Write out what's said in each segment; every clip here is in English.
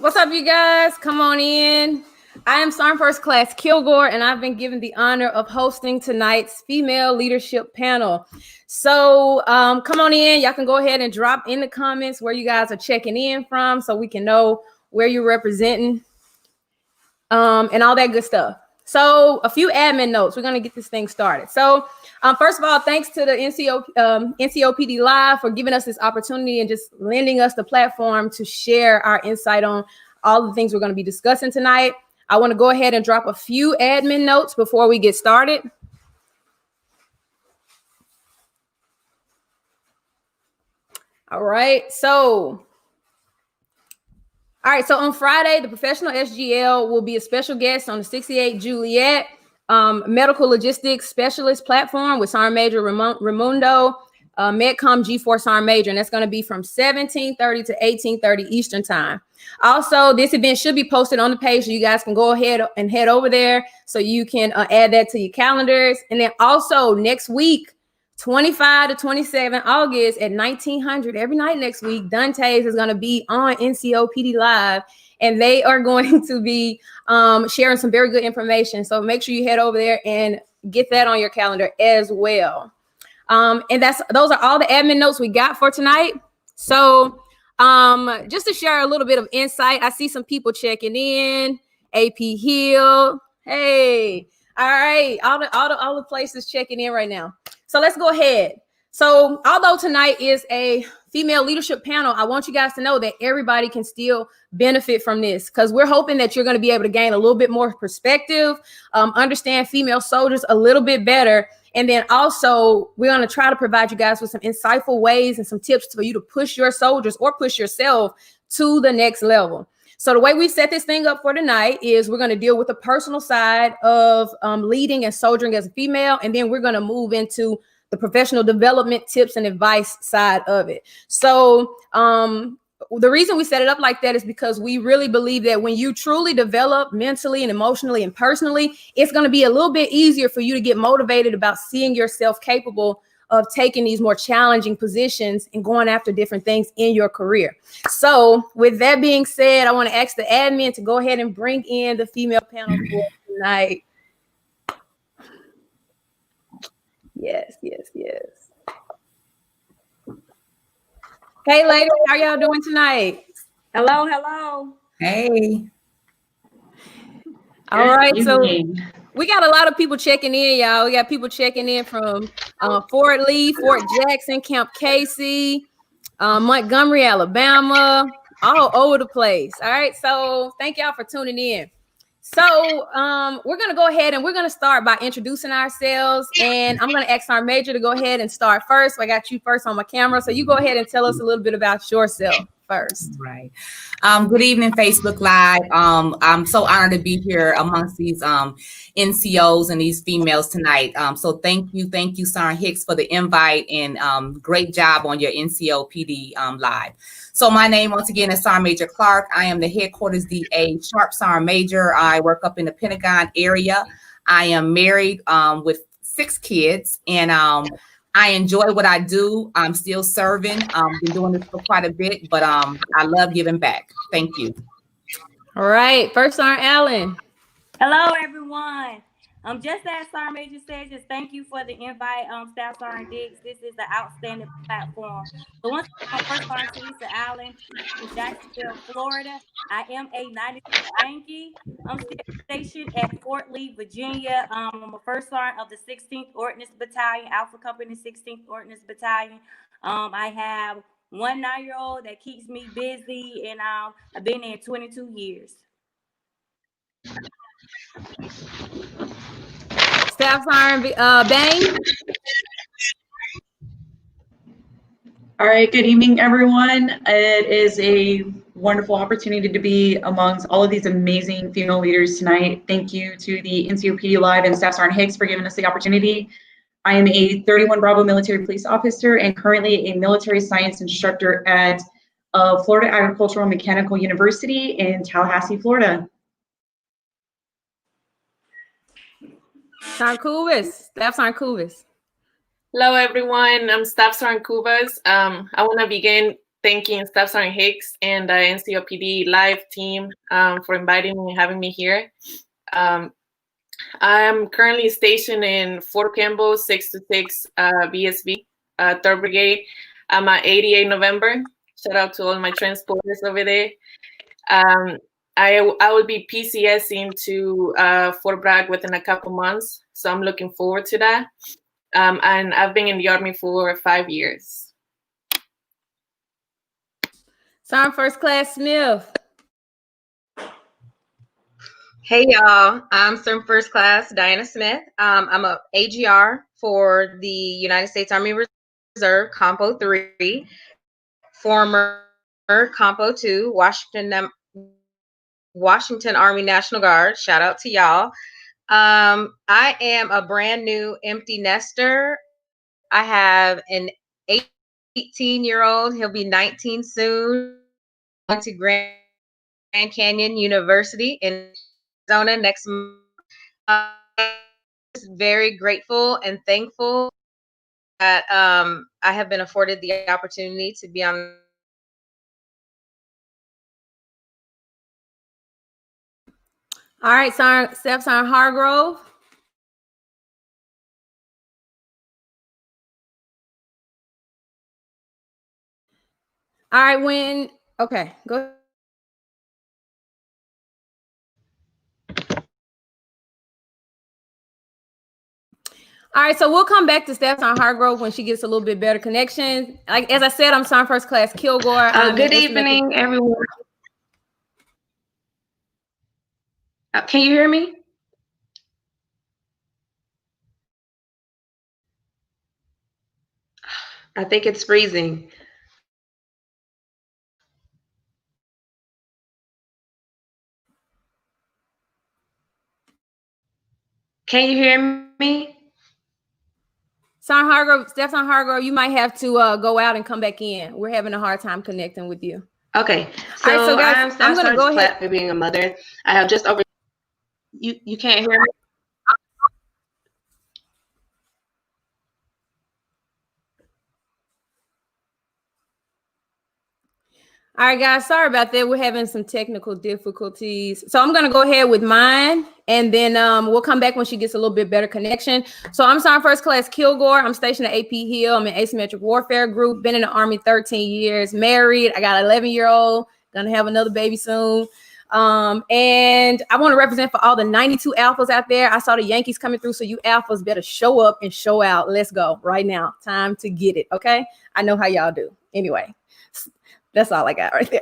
What's up, you guys? Come on in. I am Sergeant First Class Kilgore, and I've been given the honor of hosting tonight's female leadership panel. So come on in. Y'all can go ahead and drop in the comments where you guys are checking in from so we can know where you're representing and all that good stuff. So a few admin notes. We're going to get this thing started. So first of all, thanks to the NCOPD Live for giving us this opportunity and just lending us the platform to share our insight on all the things we're going to be discussing tonight. I want to go ahead and drop a few admin notes before we get started. All right, so on Friday, the Professional SGL will be a special guest on the 68 Juliet Medical Logistics Specialist platform with Sergeant Major Raimundo, Medcom G4 Sergeant Major, and that's going to be from 17:30 to 18:30 Eastern Time. Also, this event should be posted on the page, so you guys can go ahead and head over there so you can add that to your calendars. And then also next week, 25 to 27 August at 1900 every night next week, Dante's is going to be on NCOPD Live, and they are going to be sharing some very good information. So make sure you head over there and get that on your calendar as well. And those are all the admin notes we got for tonight. So just to share a little bit of insight, I see some people checking in. AP Hill, hey, all right, all the places checking in right now. So let's go ahead. So although tonight is a female leadership panel, I want you guys to know that everybody can still benefit from this, because we're hoping that you're going to be able to gain a little bit more perspective, understand female soldiers a little bit better. And then also we're going to try to provide you guys with some insightful ways and some tips for you to push your soldiers or push yourself to the next level. So the way we set this thing up for tonight is we're going to deal with the personal side of leading and soldiering as a female, and then we're going to move into the professional development tips and advice side of it. So the reason we set it up like that is because we really believe that when you truly develop mentally and emotionally and personally, it's going to be a little bit easier for you to get motivated about seeing yourself capable of taking these more challenging positions and going after different things in your career. So with that being said, I want to ask the admin to go ahead and bring in the female panel for tonight. Yes. Hey, ladies, how y'all doing tonight? Hello. Hey. All right, so we got a lot of people checking in, y'all. We got people checking in from Fort Lee, Fort Jackson, Camp Casey, Montgomery, Alabama, all over the place. All right, so thank y'all for tuning in. So we're going to go ahead and we're going to start by introducing ourselves, and I'm going to ask our major to go ahead and start first. So I got you first on my camera, so you go ahead and tell us a little bit about yourself first. Right. Good evening, Facebook Live. I'm so honored to be here amongst these NCOs and these females tonight. So thank you, Sergeant Hicks, for the invite, and great job on your NCOPD Live. So my name, once again, is Sergeant Major Clark. I am the headquarters DA Sharp Sergeant Major. I work up in the Pentagon area. I am married with 6 kids, and I enjoy what I do. I'm still serving. Been doing this for quite a bit, but I love giving back. Thank you. All right, First Sergeant Allen. Hello, everyone. Just as Sergeant Major said, just thank you for the invite, Staff Sergeant Diggs. This is an outstanding platform. So once again, First Sergeant Teresa Allen from Jacksonville, Florida. I am a 92 Yankee. I'm still stationed at Fort Lee, Virginia. I'm a first sergeant of the 16th Ordnance Battalion, Alpha Company 16th Ordnance Battalion. I have one 9-year-old that keeps me busy, and I've been there 22 years. Staff Sergeant Bain. All right, good evening, everyone. It is a wonderful opportunity to be amongst all of these amazing female leaders tonight. Thank you to the NCOPD Live and Staff Sergeant Hicks for giving us the opportunity. I am a 31 Bravo military police officer and currently a military science instructor at Florida Agricultural and Mechanical University in Tallahassee, Florida. Sergeant Cubas, Staff Sergeant Cubas. Hello, everyone. I'm Staff Sergeant Cubas. I want to begin thanking Staff Sergeant Hicks and the NCOPD Live team for inviting me and having me here. I'm currently stationed in Fort Campbell, 626 BSV, 3rd Brigade. I'm at 88 November. Shout out to all my transporters over there. I will be PCSing to Fort Bragg within a couple months, so I'm looking forward to that. And I've been in the Army for 5 years. Sergeant First Class Smith. Hey y'all, I'm Sergeant First Class Diana Smith. I'm a AGR for the United States Army Reserve Compo 3, former Compo 2, Washington Army National Guard. Shout out to y'all. I am a brand new empty nester. I have an 18-year-old. He'll be 19 soon. Going to Grand Canyon University in Arizona next month. Very grateful and thankful that I have been afforded the opportunity to be on. All right, Staff Sergeant Hargrove. All right, okay, go. All right, so we'll come back to Staff Sergeant Hargrove when she gets a little bit better connection. Like as I said, I'm Sergeant First Class Kilgore. Good evening, everyone. Can you hear me? I think it's freezing. Can you hear me? Sergeant Hargrove, Staff Sergeant Hargrove, you might have to go out and come back in. We're having a hard time connecting with you. Okay, so, all right, so guys, I'm Staff going to go ahead. For being a mother. I have just over. You can't hear me? All right, guys, sorry about that. We're having some technical difficulties. So I'm going to go ahead with mine, and then we'll come back when she gets a little bit better connection. So I'm Sergeant First Class Kilgore. I'm stationed at AP Hill. I'm in Asymmetric Warfare Group. Been in the Army 13 years. Married. I got an 11-year-old. Going to have another baby soon. And I want to represent for all the 92 alphas out there. I saw the Yankees coming through, so you alphas better show up and show out. Let's go right now. Time to get it, okay? I know how y'all do. Anyway. That's all I got right there.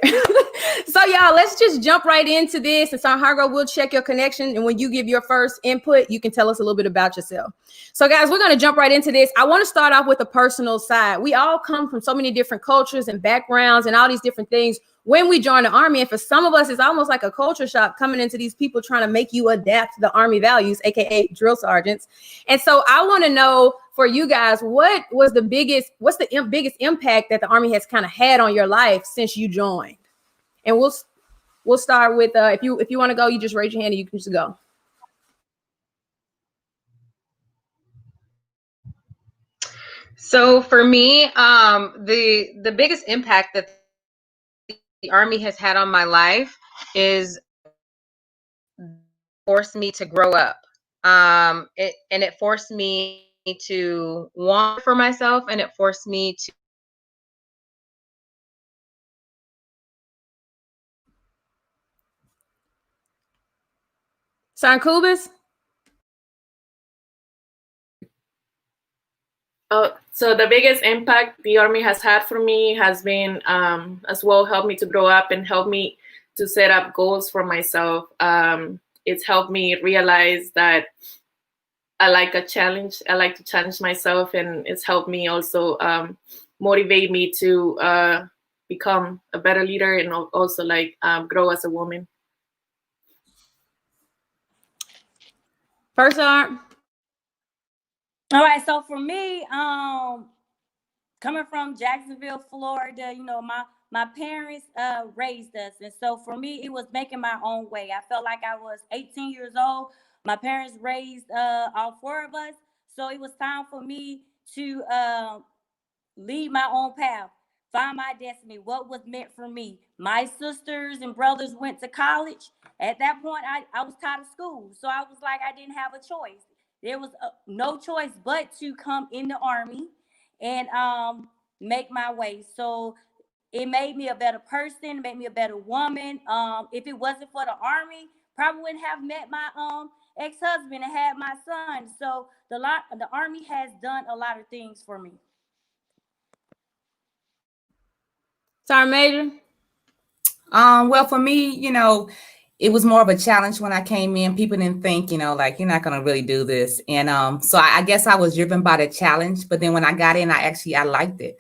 So y'all, let's just jump right into this. And Sergeant Hargrove will check your connection. And when you give your first input, you can tell us a little bit about yourself. So guys, we're going to jump right into this. I want to start off with the personal side. We all come from so many different cultures and backgrounds and all these different things when we join the Army. And for some of us, it's almost like a culture shock coming into these people trying to make you adapt to the Army values, AKA drill sergeants. And so I want to know for you guys, what's the biggest impact that the Army has kind of had on your life since you joined? And we'll start with if you want to go, you just raise your hand and you can just go. So for me, the biggest impact that the Army has had on my life is forced me to grow up. It forced me to want for myself, and it forced me to Sergeant Kubis? Oh, so the biggest impact the Army has had for me has been as well helped me to grow up and help me to set up goals for myself. It's helped me realize that I like a challenge. I like to challenge myself, and it's helped me also motivate me to become a better leader and also like grow as a woman. First Sergeant. All right, so for me, coming from Jacksonville, Florida, you know, my parents raised us, and so for me, it was making my own way. I felt like I was 18 years old. My parents raised all four of us, so it was time for me to lead my own path. find my destiny, what was meant for me. My sisters and brothers went to college. At that point, I was tired of school. So I was like, I didn't have a choice. There was no choice but to come in the Army and make my way. So it made me a better person, made me a better woman. If it wasn't for the Army, probably wouldn't have met my ex-husband and had my son. So the Army has done a lot of things for me. Sergeant Major? Well, for me, it was more of a challenge when I came in. People didn't think, like, you're not going to really do this. And so I guess I was driven by the challenge. But then when I got in, I liked it.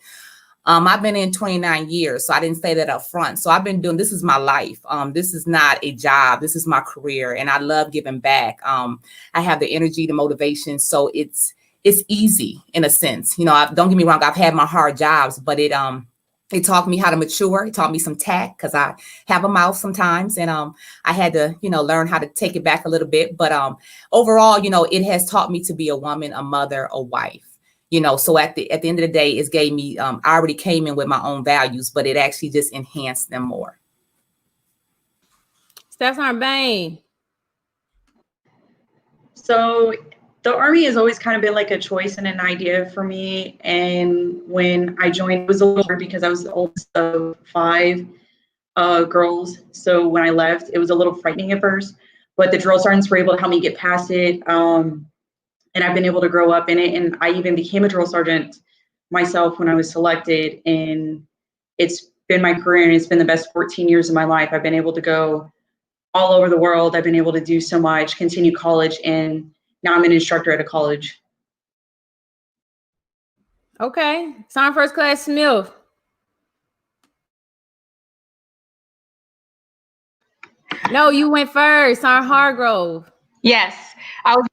I've been in 29 years, so I didn't say that up front. So I've been this is my life. This is not a job. This is my career. And I love giving back. I have the energy, the motivation. So it's easy in a sense. Don't get me wrong. I've had my hard jobs, but it taught me how to mature. It taught me some tact because I have a mouth sometimes. And I had to, learn how to take it back a little bit. But overall, it has taught me to be a woman, a mother, a wife. So at the end of the day, it gave me, I already came in with my own values, but it actually just enhanced them more. Staff Sergeant Bain. So the Army has always kind of been like a choice and an idea for me. And when I joined, it was a little hard because I was the oldest of 5 girls. So when I left, it was a little frightening at first, but the drill sergeants were able to help me get past it. And I've been able to grow up in it. And I even became a drill sergeant myself when I was selected. And it's been my career, and it's been the best 14 years of my life. I've been able to go all over the world. I've been able to do so much, continue college, and now I'm an instructor at a college. Okay. Sergeant First Class Smith. No, you went first. Sergeant Hargrove. Yes, I was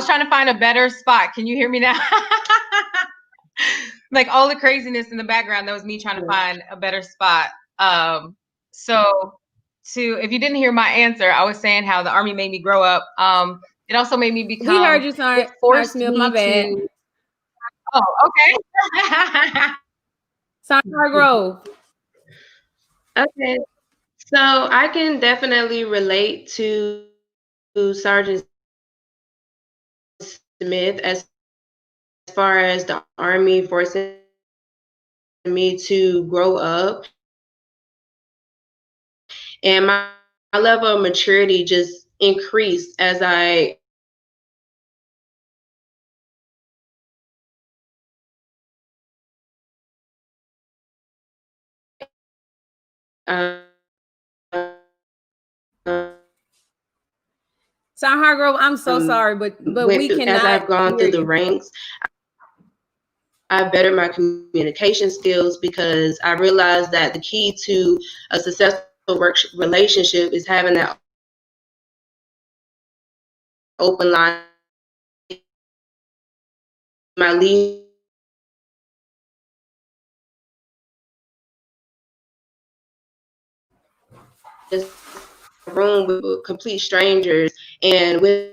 trying to find a better spot. Can you hear me now? Like all the craziness in the background, that was me trying to find a better spot. If you didn't hear my answer, I was saying how the Army made me grow up. It also made me become. We heard you, Sergeant Smith. My bad. Oh, okay. Sergeant Hargrove. Okay, so I can definitely relate to Sergeant Smith as far as the Army forcing me to grow up, and my level of maturity just increased as I Sergeant Hargrove, I'm so sorry, but we cannot. As I've gone through the ranks, I've bettered my communication skills because I realized that the key to a successful work relationship is having that open line. My lead room with complete strangers, and with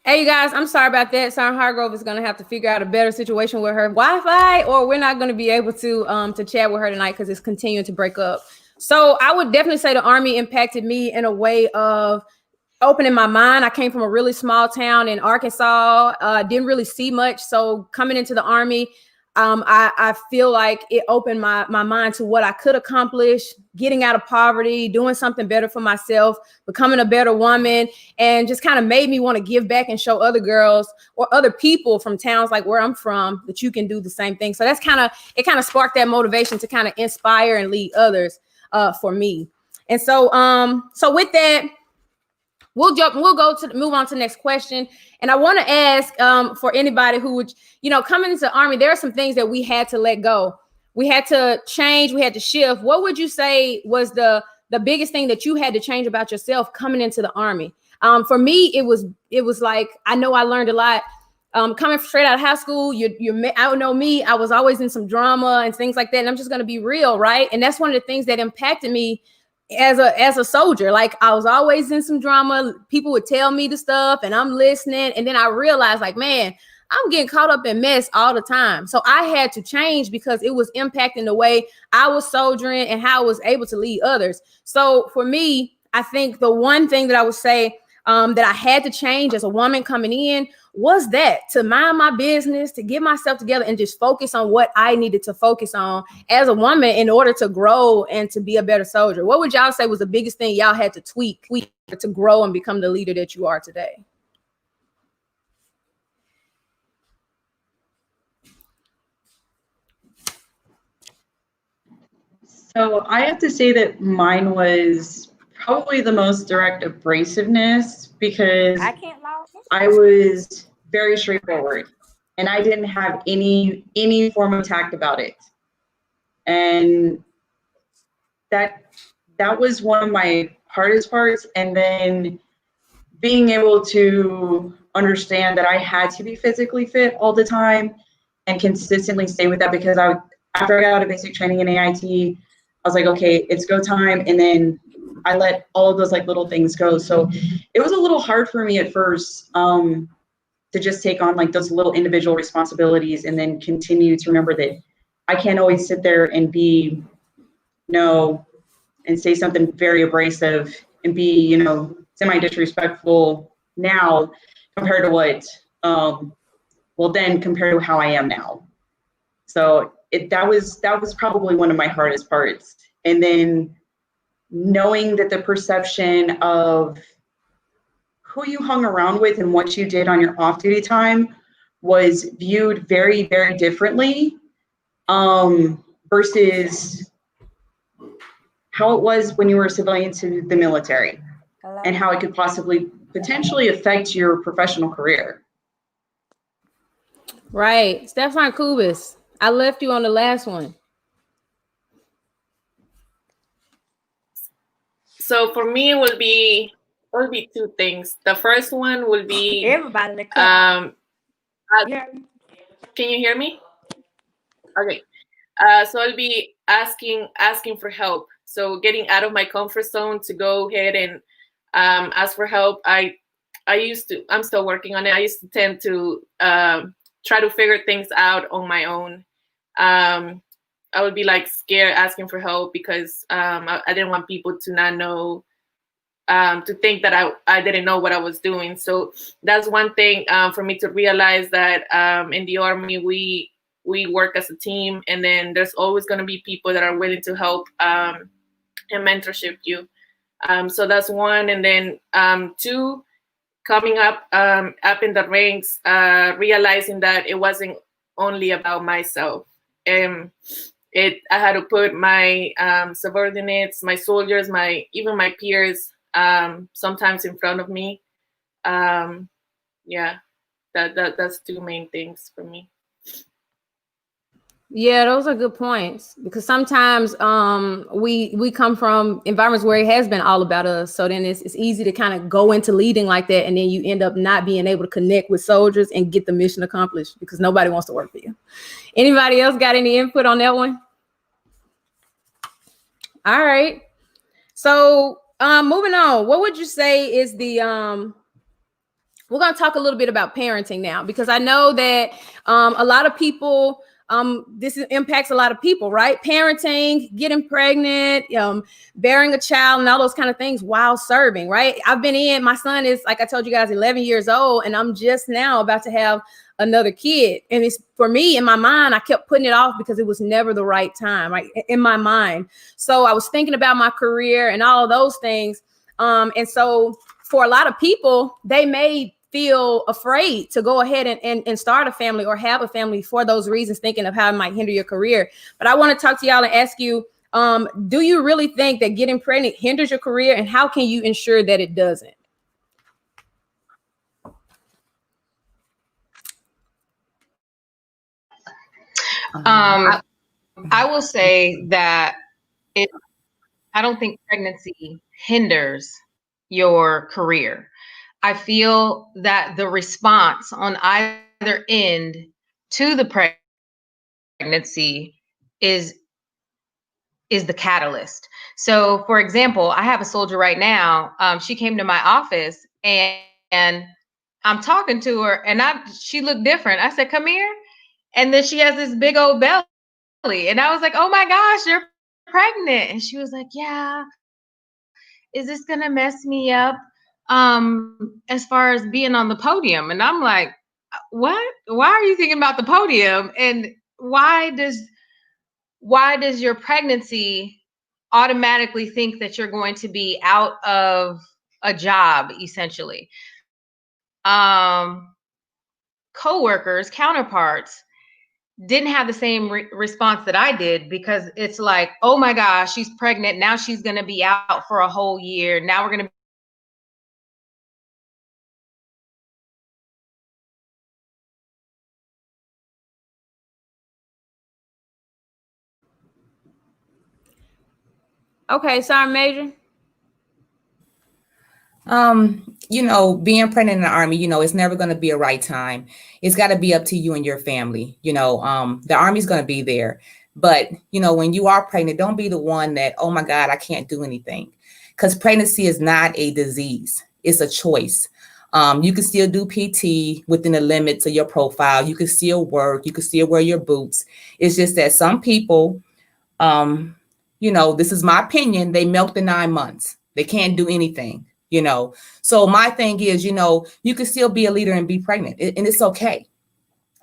Hey, you guys, I'm sorry about that. Sergeant Hargrove is going to have to figure out a better situation with her Wi-Fi, or we're not going to be able to chat with her tonight because it's continuing to break up. So I would definitely say the Army impacted me in a way of opening my mind. I came from a really small town in Arkansas, didn't really see much. So coming into the Army, I feel like it opened my mind to what I could accomplish, getting out of poverty, doing something better for myself, becoming a better woman, and just kind of made me want to give back and show other girls or other people from towns like where I'm from that you can do the same thing. So that's kind of sparked that motivation to kind of inspire and lead others for me. And so with that, we'll move on to the next question. And I want to ask for anybody who would, coming into the Army, there are some things that we had to let go. We had to change, we had to shift. What would you say was the biggest thing that you had to change about yourself coming into the Army? For me, it was like, I know I learned a lot. Coming straight out of high school, I know me, I was always in some drama and things like that. And I'm just going to be real, right? And that's one of the things that impacted me as a soldier. Like I was always in some drama. People would tell me the stuff and I'm listening. And then I realized like, man, I'm getting caught up in mess all the time. So I had to change because it was impacting the way I was soldiering and how I was able to lead others. So for me, I think the one thing that I would say that I had to change as a woman coming in was that to mind my business, to get myself together and just focus on what I needed to focus on as a woman in order to grow and to be a better soldier. What would y'all say was the biggest thing y'all had to tweak to grow and become the leader that you are today? So I have to say that mine was probably the most direct abrasiveness, because I can't lie. I was very straightforward and I didn't have any form of tact about it. And that was one of my hardest parts. And then being able to understand that I had to be physically fit all the time and consistently stay with that, because after I got out of basic training in AIT, I was like, okay, it's go time. And then I let all of those like little things go. So it was a little hard for me at first to just take on like those little individual responsibilities and then continue to remember that I can't always sit there and be and say something very abrasive and be, semi-disrespectful now compared to what, compared to how I am now. So that was probably one of my hardest parts. And then knowing that the perception of who you hung around with and what you did on your off-duty time was viewed very, very differently versus how it was when you were a civilian to the military. Hello? And how it could potentially affect your professional career. Right. Stefan Kubis, I left you on the last one. So for me, it will be two things. The first one will be Everybody. yeah. Can you hear me? Okay. So I'll be asking for help. So getting out of my comfort zone to go ahead and ask for help. I'm still working on it. I used to tend to try to figure things out on my own. I would be like scared asking for help because I didn't want people to not know, to think that I didn't know what I was doing. So that's one thing for me to realize that in the Army, we work as a team, and then there's always going to be people that are willing to help and mentorship you. So that's one. And then two, coming up in the ranks, realizing that it wasn't only about myself. I had to put my subordinates, my soldiers, even my peers, sometimes in front of me. Yeah, that's two main things for me. Yeah, those are good points, because sometimes we come from environments where it has been all about us. So then it's easy to kind of go into leading like that, and then you end up not being able to connect with soldiers and get the mission accomplished because nobody wants to work for you. Anybody else got any input on that one? All right. So moving on, what would you say is the we're going to talk a little bit about parenting now, because I know that a lot of people, this impacts a lot of people, right? Parenting, getting pregnant, bearing a child, and all those kind of things while serving, right? My son is, like I told you guys, 11 years old, and I'm just now about to have another kid. And it's, for me, in my mind, I kept putting it off because it was never the right time, right? In my mind. So I was thinking about my career and all of those things. And so for a lot of people, they may feel afraid to go ahead and start a family or have a family for those reasons, thinking of how it might hinder your career. But I want to talk to y'all and ask you, do you really think that getting pregnant hinders your career, and how can you ensure that it doesn't? I will say that I don't think pregnancy hinders your career. I feel that the response on either end to the pregnancy is is the catalyst. So for example, I have a soldier right now. She came to my office and I'm talking to her and she looked different. I said, come here. And then she has this big old belly. And I was like, oh my gosh, you're pregnant. And she was like, yeah, is this going to mess me up as far as being on the podium? And I'm like, what? Why are you thinking about the podium? And why does your pregnancy automatically think that you're going to be out of a job, essentially? Coworkers, counterparts didn't have the same response that I did, because it's like, oh my gosh, she's pregnant. Now she's going to be out for a whole year. Now we're going to Okay, Sergeant Major. Being pregnant in the Army, it's never going to be a right time. It's got to be up to you and your family. The Army's going to be there. But, when you are pregnant, don't be the one that, oh my God, I can't do anything. Because pregnancy is not a disease. It's a choice. You can still do PT within the limits of your profile. You can still work. You can still wear your boots. It's just that some people, this is my opinion, they milk the 9 months. They can't do anything. So my thing is, you can still be a leader and be pregnant, and it's okay.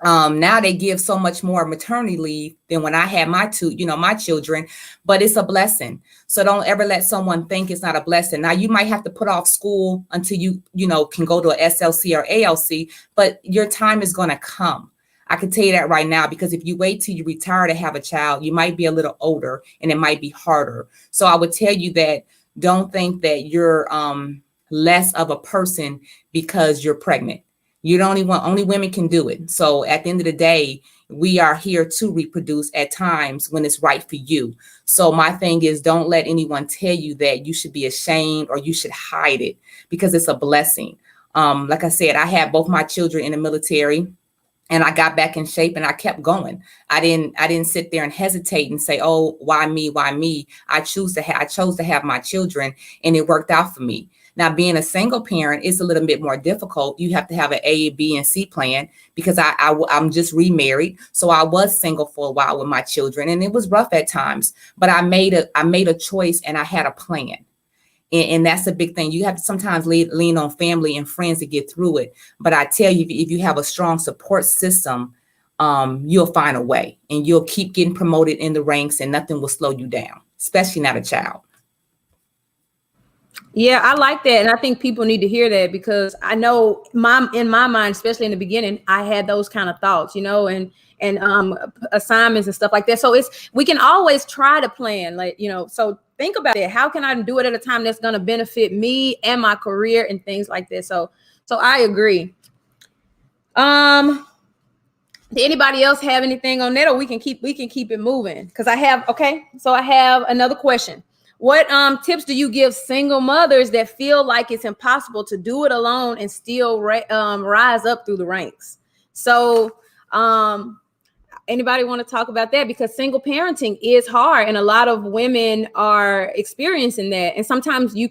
Now they give so much more maternity leave than when I had my children, but it's a blessing. So don't ever let someone think it's not a blessing. Now you might have to put off school until you can go to a SLC or ALC, but your time is going to come. I can tell you that right now, because if you wait till you retire to have a child, you might be a little older and it might be harder. So I would tell you that don't think that you're less of a person because you're pregnant. You're the only one, only women can do it. So at the end of the day, we are here to reproduce at times when it's right for you. So my thing is, don't let anyone tell you that you should be ashamed or you should hide it, because it's a blessing. Like I said, I had both my children in the military, and I got back in shape and I kept going. I didn't sit there and hesitate and say, oh, why me? Why me? I chose to have my children, and it worked out for me. Now, being a single parent is a little bit more difficult. You have to have an A, B, and C plan, because I'm just remarried. So I was single for a while with my children, and it was rough at times, but I made a choice and I had a plan. And that's a big thing. You have to sometimes lean on family and friends to get through it. But I tell you, if you have a strong support system, you'll find a way, and you'll keep getting promoted in the ranks, and nothing will slow you down, especially not a child. Yeah, I like that. And I think people need to hear that, because I know in my mind, especially in the beginning, I had those kind of thoughts, and assignments and stuff like that. So we can always try to plan, so think about it. How can I do it at a time that's going to benefit me and my career and things like that? So I agree. Did anybody else have anything on that, or we can keep it moving? Because I have another question. What tips do you give single mothers that feel like it's impossible to do it alone and still rise up through the ranks? So anybody want to talk about that? Because single parenting is hard, and a lot of women are experiencing that. And sometimes you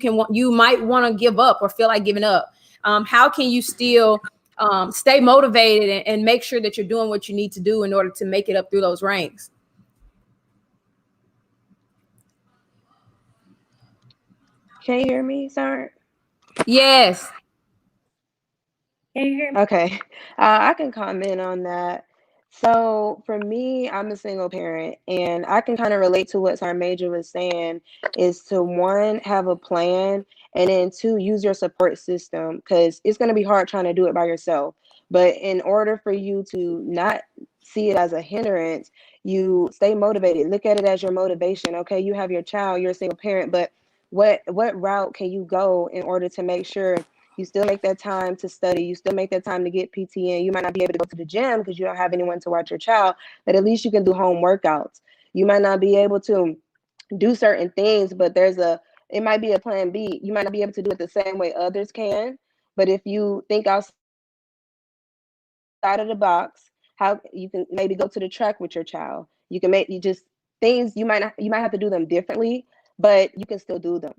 might want to give up or feel like giving up. How can you still stay motivated and make sure that you're doing what you need to do in order to make it up through those ranks? Can you hear me, sir? Yes. Can you hear me? Okay. I can comment on that. So for me, I'm a single parent, and I can kind of relate to what Sergeant Major was saying, is to, one, have a plan, and then two, use your support system, because it's going to be hard trying to do it by yourself. But in order for you to not see it as a hindrance, you stay motivated. Look at it as your motivation. Okay, you have your child, you're a single parent, but what route can you go in order to make sure you still make that time to study, you still make that time to get PT in? You might not be able to go to the gym because you don't have anyone to watch your child, but at least you can do home workouts. You might not be able to do certain things, but it might be a plan B. You might not be able to do it the same way others can, but if you think outside of the box, how you can maybe go to the track with your child. You just things you might have to do them differently, but you can still do them.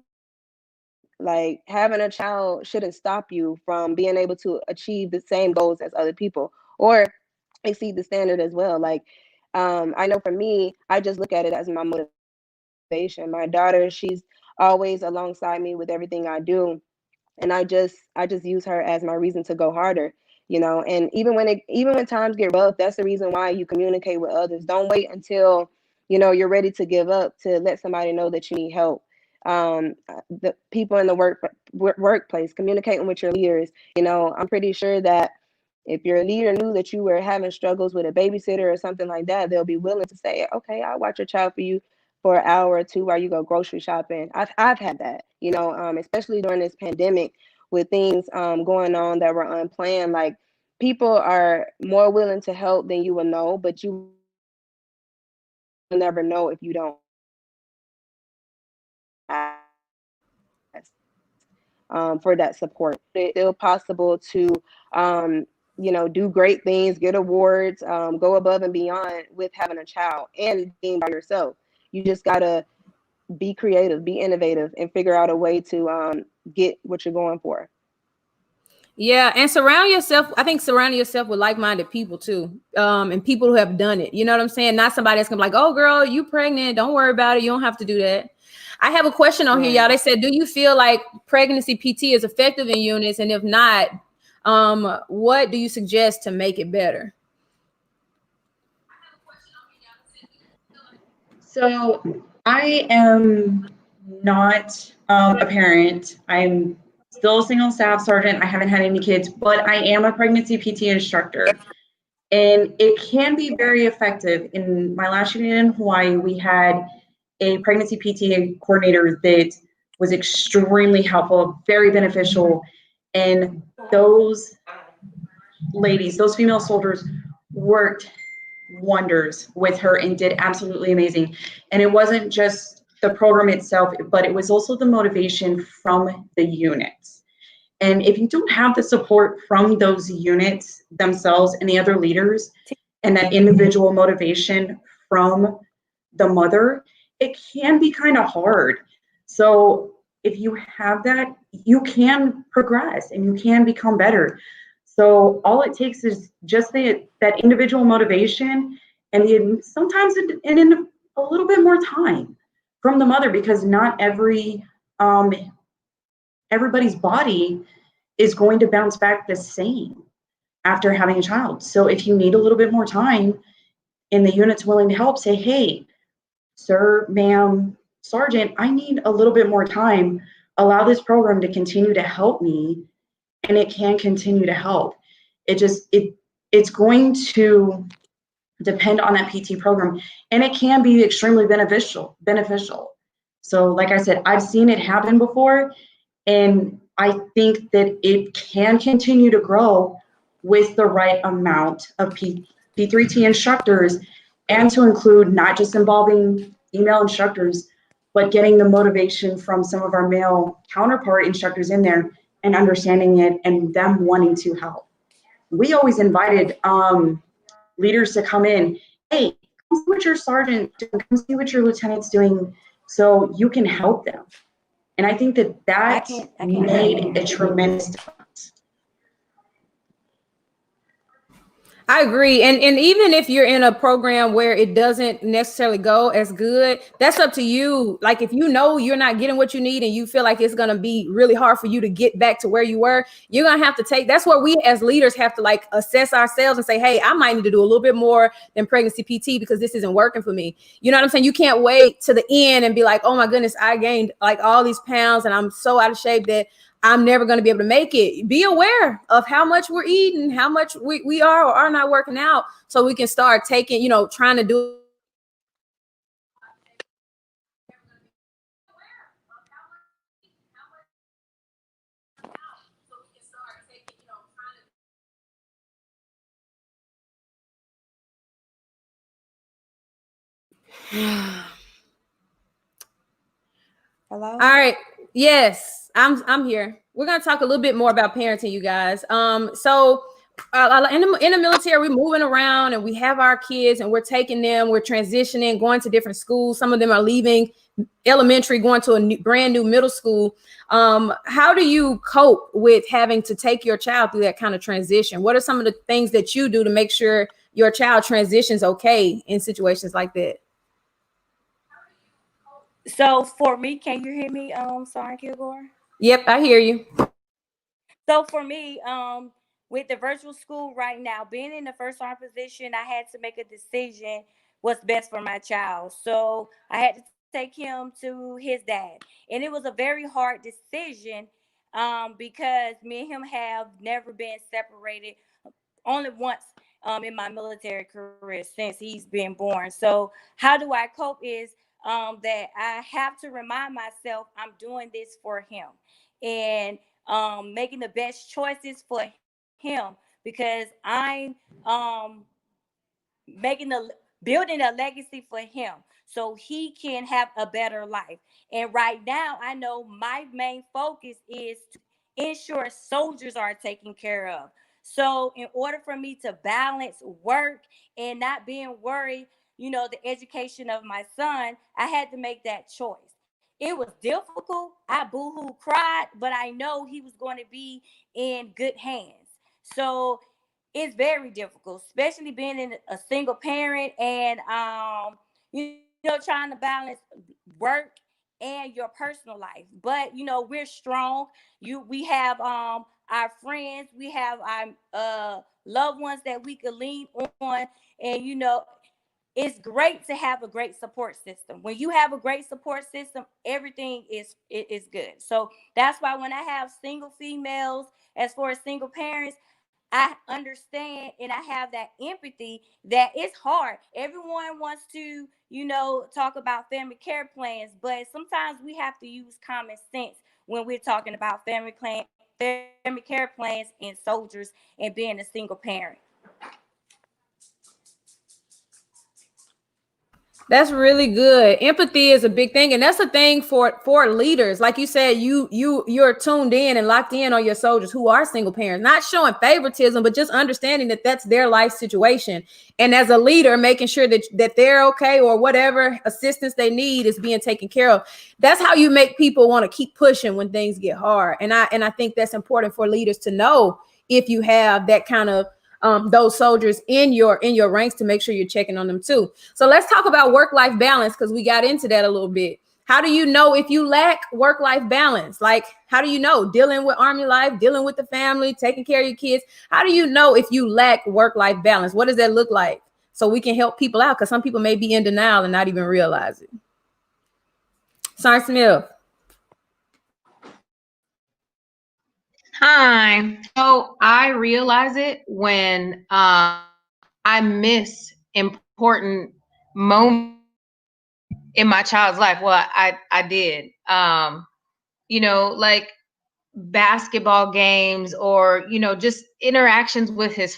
Like having a child shouldn't stop you from being able to achieve the same goals as other people or exceed the standard as well. Like I know for me, I just look at it as my motivation. My daughter, she's always alongside me with everything I do, and I just use her as my reason to go harder, you know. And even when times get rough, that's the reason why you communicate with others. Don't wait until, you know, you're ready to give up to let somebody know that you need help. The people in the workplace, communicating with your leaders. You know, I'm pretty sure that if your leader knew that you were having struggles with a babysitter or something like that, they'll be willing to say, okay, I'll watch your child for you for an hour or two while you go grocery shopping. I've had that, you know, especially during this pandemic with things going on that were unplanned. Like people are more willing to help than you will know, but you will never know if you don't ask for that support. It's still possible to you know, do great things, get awards, go above and beyond with having a child and being by yourself. You just gotta be creative, be innovative, and figure out a way to get what you're going for. Yeah, and surround yourself. I think surrounding yourself with like-minded people too, and people who have done it. You know what I'm saying? Not somebody that's gonna be like, "Oh, girl, you pregnant? Don't worry about it. You don't have to do that." I have a question on here, y'all. They said, "Do you feel like pregnancy PT is effective in units? And if not, what do you suggest to make it better?" So I am not a parent. I'm still a single staff sergeant. I haven't had any kids, but I am a pregnancy PT instructor. And it can be very effective. In my last unit in Hawaii, we had a pregnancy PT coordinator that was extremely helpful, very beneficial. And those ladies, those female soldiers worked wonders with her and did absolutely amazing. And it wasn't just the program itself, but it was also the motivation from the units. And if you don't have the support from those units themselves and the other leaders and that individual motivation from the mother, it can be kind of hard. So if you have that, you can progress and you can become better. So all it takes is just that individual motivation and sometimes a little bit more time from the mother, because not everybody's body is going to bounce back the same after having a child. So if you need a little bit more time and the unit's willing to help, say, hey, sir, ma'am, sergeant, I need a little bit more time. Allow this program to continue to help me, and it can continue to help. It's going to depend on that PT program, and it can be extremely beneficial. So like I said, I've seen it happen before, and I think that it can continue to grow with the right amount of P3T instructors, and to include not just involving female instructors, but getting the motivation from some of our male counterpart instructors in there and understanding it and them wanting to help. We always invited leaders to come in. Hey, come see what your sergeant's doing, come see what your lieutenant's doing, so you can help them. And I think that made a tremendous difference. I agree. And even if you're in a program where it doesn't necessarily go as good, that's up to you. Like if you know you're not getting what you need and you feel like it's going to be really hard for you to get back to where you were, you're going to have to that's where we as leaders have to like assess ourselves and say, hey, I might need to do a little bit more than pregnancy PT because this isn't working for me. You know what I'm saying? You can't wait to the end and be like, oh my goodness, I gained like all these pounds and I'm so out of shape that I'm never going to be able to make it. Be aware of how much we're eating, how much we are or are not working out, so we can start taking, you know, trying to do. Hello? All right. Yes, I'm here. We're going to talk a little bit more about parenting, you guys. So in the military, we're moving around and we have our kids and we're taking them, we're transitioning, going to different schools. Some of them are leaving elementary, going to a brand new middle school. How do you cope with having to take your child through that kind of transition? What are some of the things that you do to make sure your child transitions okay in situations like that? So for me, can you hear me, Sergeant Kilgore? Yep, I hear you. So for me, with the virtual school right now, being in the first arm position, I had to make a decision what's best for my child. So I had to take him to his dad. And it was a very hard decision because me and him have never been separated, only once in my military career since he's been born. So how do I cope is that I have to remind myself I'm doing this for him and making the best choices for him because I'm building a legacy for him so he can have a better life. And right now, I know my main focus is to ensure soldiers are taken care of. So in order for me to balance work and not being worried, the education of my son, I had to make that choice. It was difficult. I boo-hoo cried, but I know he was going to be in good hands. So it's very difficult, especially being in a single parent and trying to balance work and your personal life. But we're strong. We have our friends, we have our loved ones that we could lean on, and it's great to have a great support system. When you have a great support system, everything is good. So that's why when I have single females, as far as single parents, I understand and I have that empathy that it's hard. Everyone wants to, talk about family care plans, but sometimes we have to use common sense when we're talking about family care plans and soldiers and being a single parent. That's really good. Empathy is a big thing, and that's a thing for leaders. Like you said, you're tuned in and locked in on your soldiers who are single parents, not showing favoritism, but just understanding that that's their life situation. And as a leader, making sure that they're okay or whatever assistance they need is being taken care of. That's how you make people want to keep pushing when things get hard. And I think that's important for leaders to know if you have that kind of those soldiers in your ranks to make sure you're checking on them too. So let's talk about work-life balance because we got into that a little bit. How do you know if you lack work-life balance? Like, how do you know dealing with Army life, dealing with the family, taking care of your kids? How do you know if you lack work-life balance? What does that look like? So we can help people out because some people may be in denial and not even realize it. Sergeant Smith. Hi. So I realize it when I miss important moments in my child's life. Well, I did. Like basketball games or, just interactions with his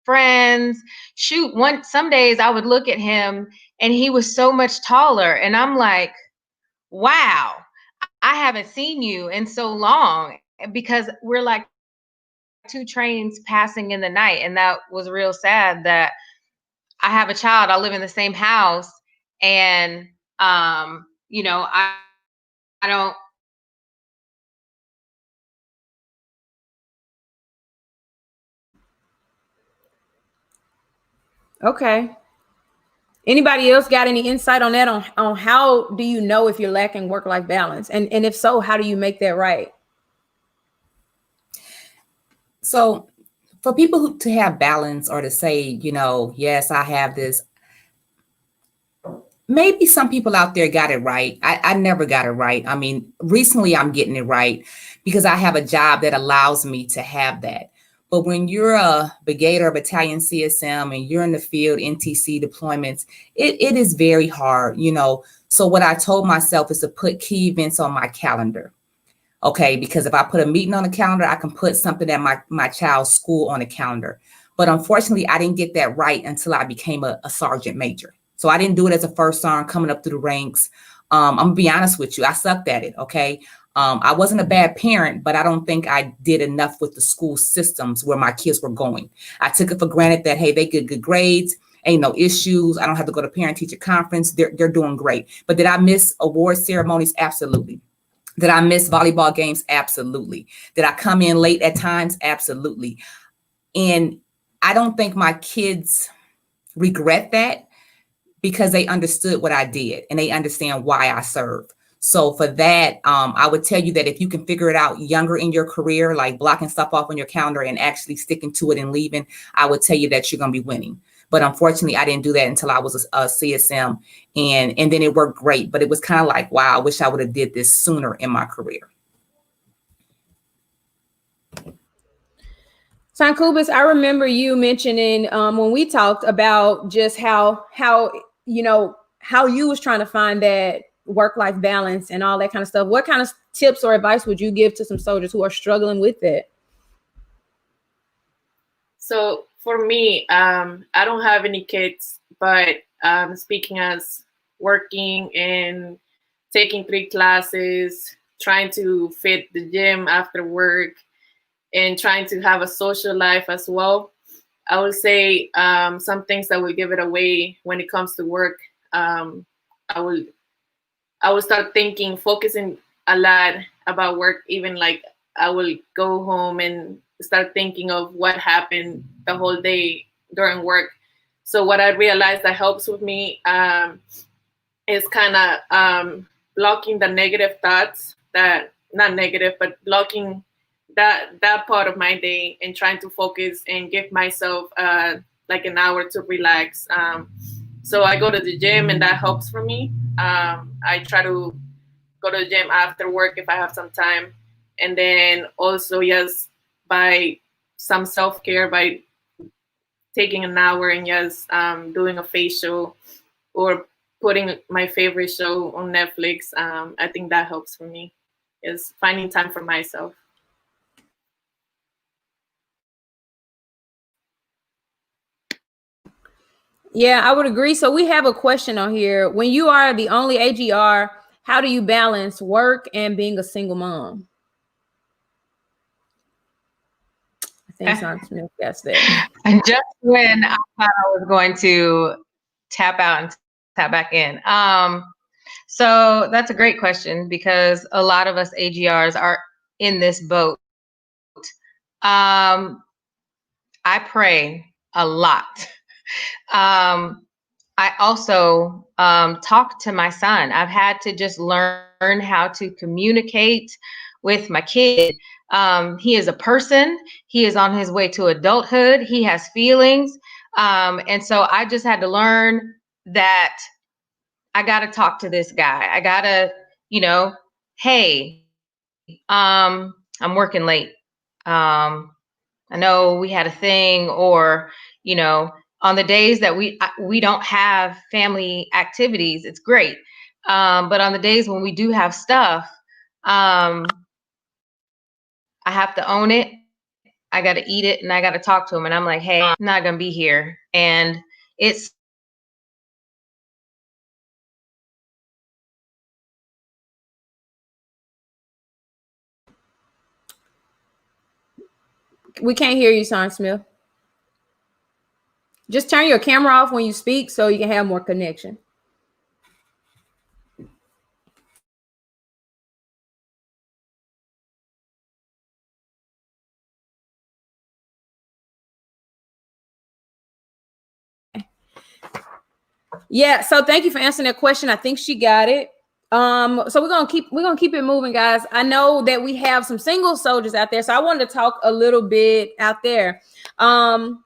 friends. Some days I would look at him and he was so much taller. And I'm like, wow, I haven't seen you in so long. Because we're like two trains passing in the night. And that was real sad that I have a child, I live in the same house. And, I don't. Okay. Anybody else got any insight on that? On how do you know if you're lacking work-life balance? And if so, how do you make that right? So for people to have balance or to say, yes, I have this, maybe some people out there got it right. I never got it right. I mean, recently I'm getting it right because I have a job that allows me to have that. But when you're a brigade or battalion CSM and you're in the field, NTC deployments, it is very hard, So what I told myself is to put key events on my calendar. Okay, because if I put a meeting on the calendar, I can put something at my child's school on the calendar. But unfortunately, I didn't get that right until I became a sergeant major. So I didn't do it as a first sergeant coming up through the ranks. I'm gonna be honest with you, I sucked at it. Okay, I wasn't a bad parent, but I don't think I did enough with the school systems where my kids were going. I took it for granted that, hey, they get good grades, ain't no issues. I don't have to go to parent-teacher conference. They're doing great. But did I miss award ceremonies? Absolutely. Did I miss volleyball games? Absolutely. Did I come in late at times? Absolutely. And I don't think my kids regret that because they understood what I did and they understand why I served. So for that, I would tell you that if you can figure it out younger in your career, like blocking stuff off on your calendar and actually sticking to it and leaving, I would tell you that you're going to be winning. But unfortunately, I didn't do that until I was a CSM, and then it worked great. But it was kind of like, wow, I wish I would have did this sooner in my career. Sankubis, I remember you mentioning when we talked about just how you was trying to find that work-life balance and all that kind of stuff. What kind of tips or advice would you give to some soldiers who are struggling with that? So for me, I don't have any kids, but speaking as working and taking 3 classes, trying to fit the gym after work, and trying to have a social life as well, I would say some things that will give it away when it comes to work. I will start focusing a lot about work. Even like I will go home and start thinking of what happened the whole day during work. So what I realized that helps with me is kind of blocking the negative thoughts, that not negative, but blocking that part of my day and trying to focus and give myself like an hour to relax. So I go to the gym and that helps for me. I try to go to the gym after work if I have some time. And then also, yes, by some self-care, by taking an hour and just doing a facial or putting my favorite show on Netflix. I think that helps for me, is finding time for myself. Yeah, I would agree. So we have a question on here. When you are the only AGR, how do you balance work and being a single mom? I think Sean Smith guessed that. And just when I thought I was going to tap out and tap back in. So that's a great question because a lot of us AGRs are in this boat. I pray a lot. I also talk to my son. I've had to just learn how to communicate with my kid. He is a person. He is on his way to adulthood. He has feelings. And so I just had to learn that I got to talk to this guy. I got to, hey, I'm working late. I know we had a thing, or, on the days that we don't have family activities, it's great. But on the days when we do have stuff, I have to own it. I got to eat it and I got to talk to him. And I'm like, hey, I'm not going to be here. And it's, We can't hear you, Sean Smith. Just turn your camera off when you speak so you can have more connection. Yeah, so thank you for answering that question. I think she got it. So we're gonna keep it moving, guys. I know that we have some single soldiers out there, so I wanted to talk a little bit out there. How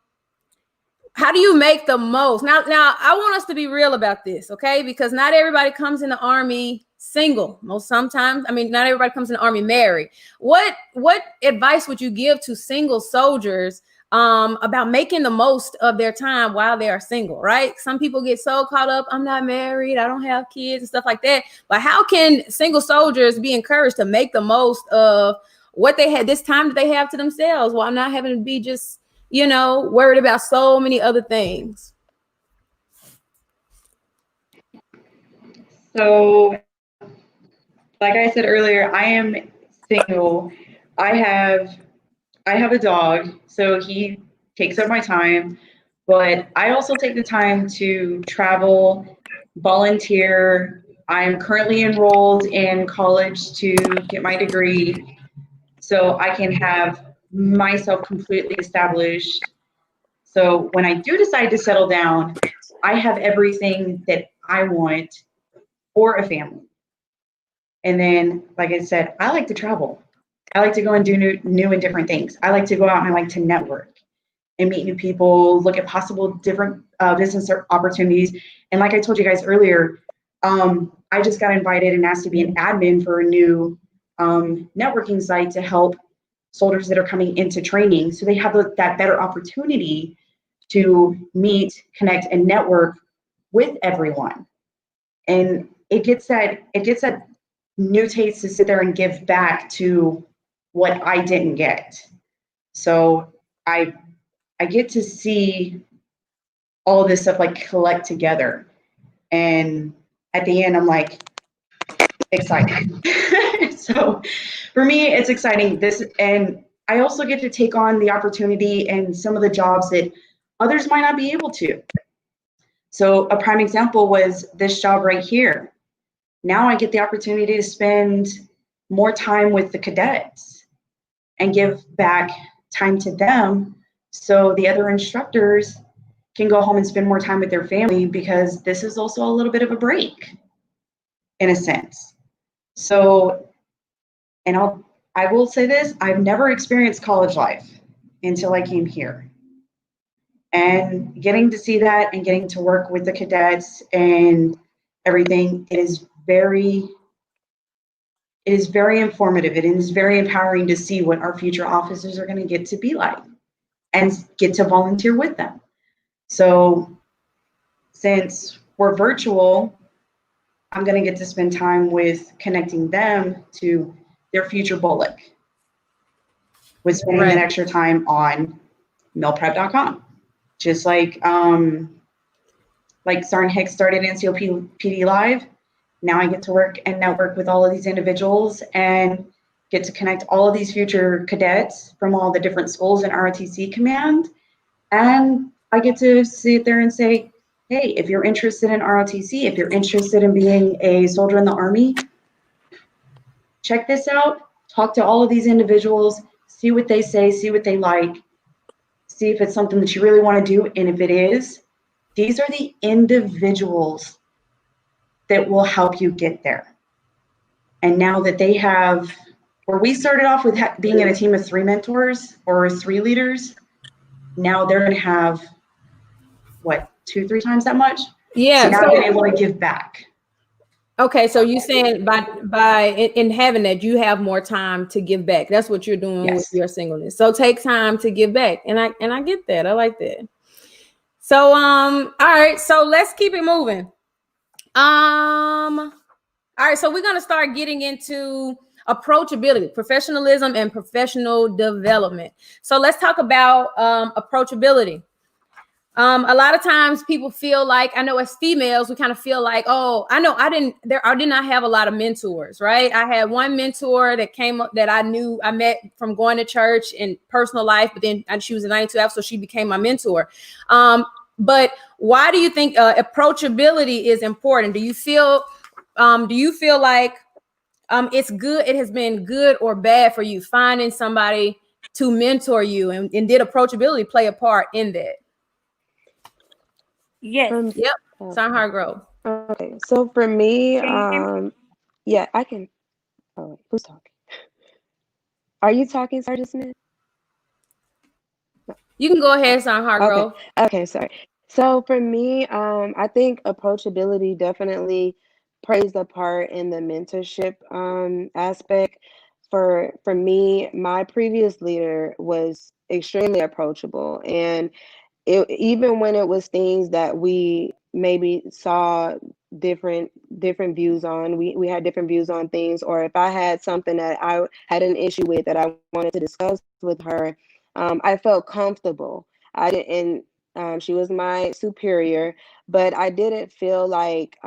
do you make the most? Now I want us to be real about this, okay? Because not everybody comes in the Army single. Not everybody comes in the Army married. What advice would you give to single soldiers about making the most of their time while they are single, right? Some people get so caught up, I'm not married, I don't have kids and stuff like that. But how can single soldiers be encouraged to make the most of what they had, this time that they have to themselves, while not having to be just, worried about so many other things? So like I said earlier, I am single. I have a dog, so he takes up my time, but I also take the time to travel, volunteer. I'm currently enrolled in college to get my degree so I can have myself completely established. So when I do decide to settle down, I have everything that I want for a family. And then, like I said, I like to travel. I like to go and do new and different things. I like to go out and I like to network and meet new people, look at possible different business opportunities. And like I told you guys earlier, I just got invited and asked to be an admin for a new networking site to help soldiers that are coming into training. So they have that better opportunity to meet, connect, and network with everyone. And it gets that new taste to sit there and give back to what I didn't get. So I get to see all of this stuff like collect together. And at the end, I'm like excited. So for me, it's exciting. And I also get to take on the opportunity and some of the jobs that others might not be able to. So a prime example was this job right here. Now I get the opportunity to spend more time with the cadets and give back time to them so the other instructors can go home and spend more time with their family, because this is also a little bit of a break in a sense. So, and I will say this, I've never experienced college life until I came here. And getting to see that and getting to work with the cadets and everything, it is very informative. It is very empowering to see what our future officers are going to get to be like and get to volunteer with them. So since we're virtual, I'm going to get to spend time with connecting them to their future bullock with spending that extra time on millprep.com. Just like Sergeant Hicks started NCO PD Live, now I get to work and network with all of these individuals and get to connect all of these future cadets from all the different schools in ROTC command. And I get to sit there and say, hey, if you're interested in ROTC, if you're interested in being a soldier in the Army, check this out, talk to all of these individuals, see what they say, see what they like, see if it's something that you really want to do. And if it is, these are the individuals that will help you get there. And now that they have, where we started off with being in a team of 3 mentors or 3 leaders, now they're going to have, what, 2-3 times that much? Yeah. So now they're able to give back. Okay, so you're saying by in having that, you have more time to give back. That's what you're doing with your singleness. So take time to give back, and I get that. I like that. So all right, so let's keep it moving. All right, so we're gonna start getting into approachability, professionalism, and professional development. So let's talk about approachability. A lot of times people feel like, I know as females, we kind of feel like, oh, I did not have a lot of mentors, right? I had one mentor that came up that I met from going to church and personal life, but then she was a 92F, so she became my mentor. But why do you think approachability is important? Do you feel like it's good? It has been good or bad for you finding somebody to mentor you, and did approachability play a part in that? Yes. Yep. Sergeant Hargrove. Okay. So for me, yeah, I can. Oh, who's talking? Are you talking, Sergeant Smith? You can go ahead, Sergeant Hargrove. Okay, sorry. So for me, I think approachability definitely plays a part in the mentorship aspect. For me, my previous leader was extremely approachable, and even when it was things that we maybe saw different views on, we had different views on things, or if I had something that I had an issue with that I wanted to discuss with her, I felt comfortable. I didn't. She was my superior, but I didn't feel like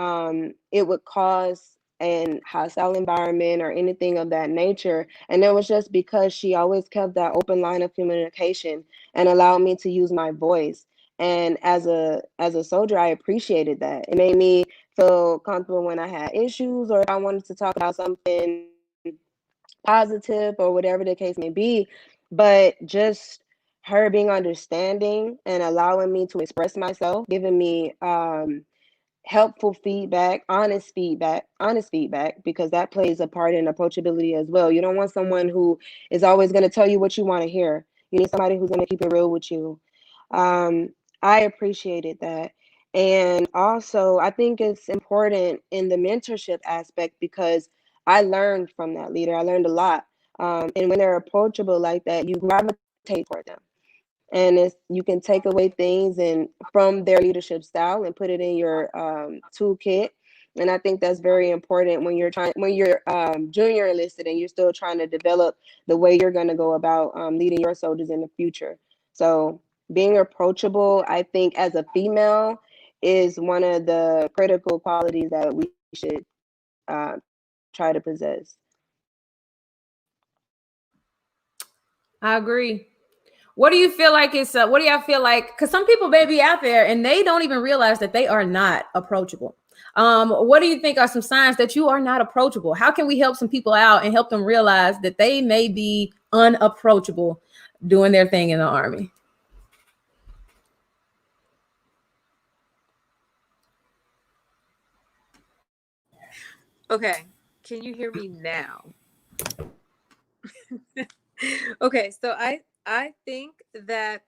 it would cause an hostile environment or anything of that nature. And it was just because she always kept that open line of communication and allowed me to use my voice. And as a soldier, I appreciated that. It made me feel comfortable when I had issues or if I wanted to talk about something positive or whatever the case may be. But just her being understanding and allowing me to express myself, giving me helpful feedback, honest feedback, because that plays a part in approachability as well. You don't want someone who is always going to tell you what you want to hear. You need somebody who's going to keep it real with you. I appreciated that. And also, I think it's important in the mentorship aspect because I learned from that leader. I learned a lot. And when they're approachable like that, you gravitate toward them. And it's, you can take away things and from their leadership style and put it in your toolkit. And I think that's very important when you're junior enlisted and you're still trying to develop the way you're going to go about leading your soldiers in the future. So being approachable, I think as a female, is one of the critical qualities that we should try to possess. I agree. What do you feel like it's, what do y'all feel like? Because some people may be out there and they don't even realize that they are not approachable. What do you think are some signs that you are not approachable? How can we help some people out and help them realize that they may be unapproachable doing their thing in the Army? Okay, can you hear me now? Okay, so I think that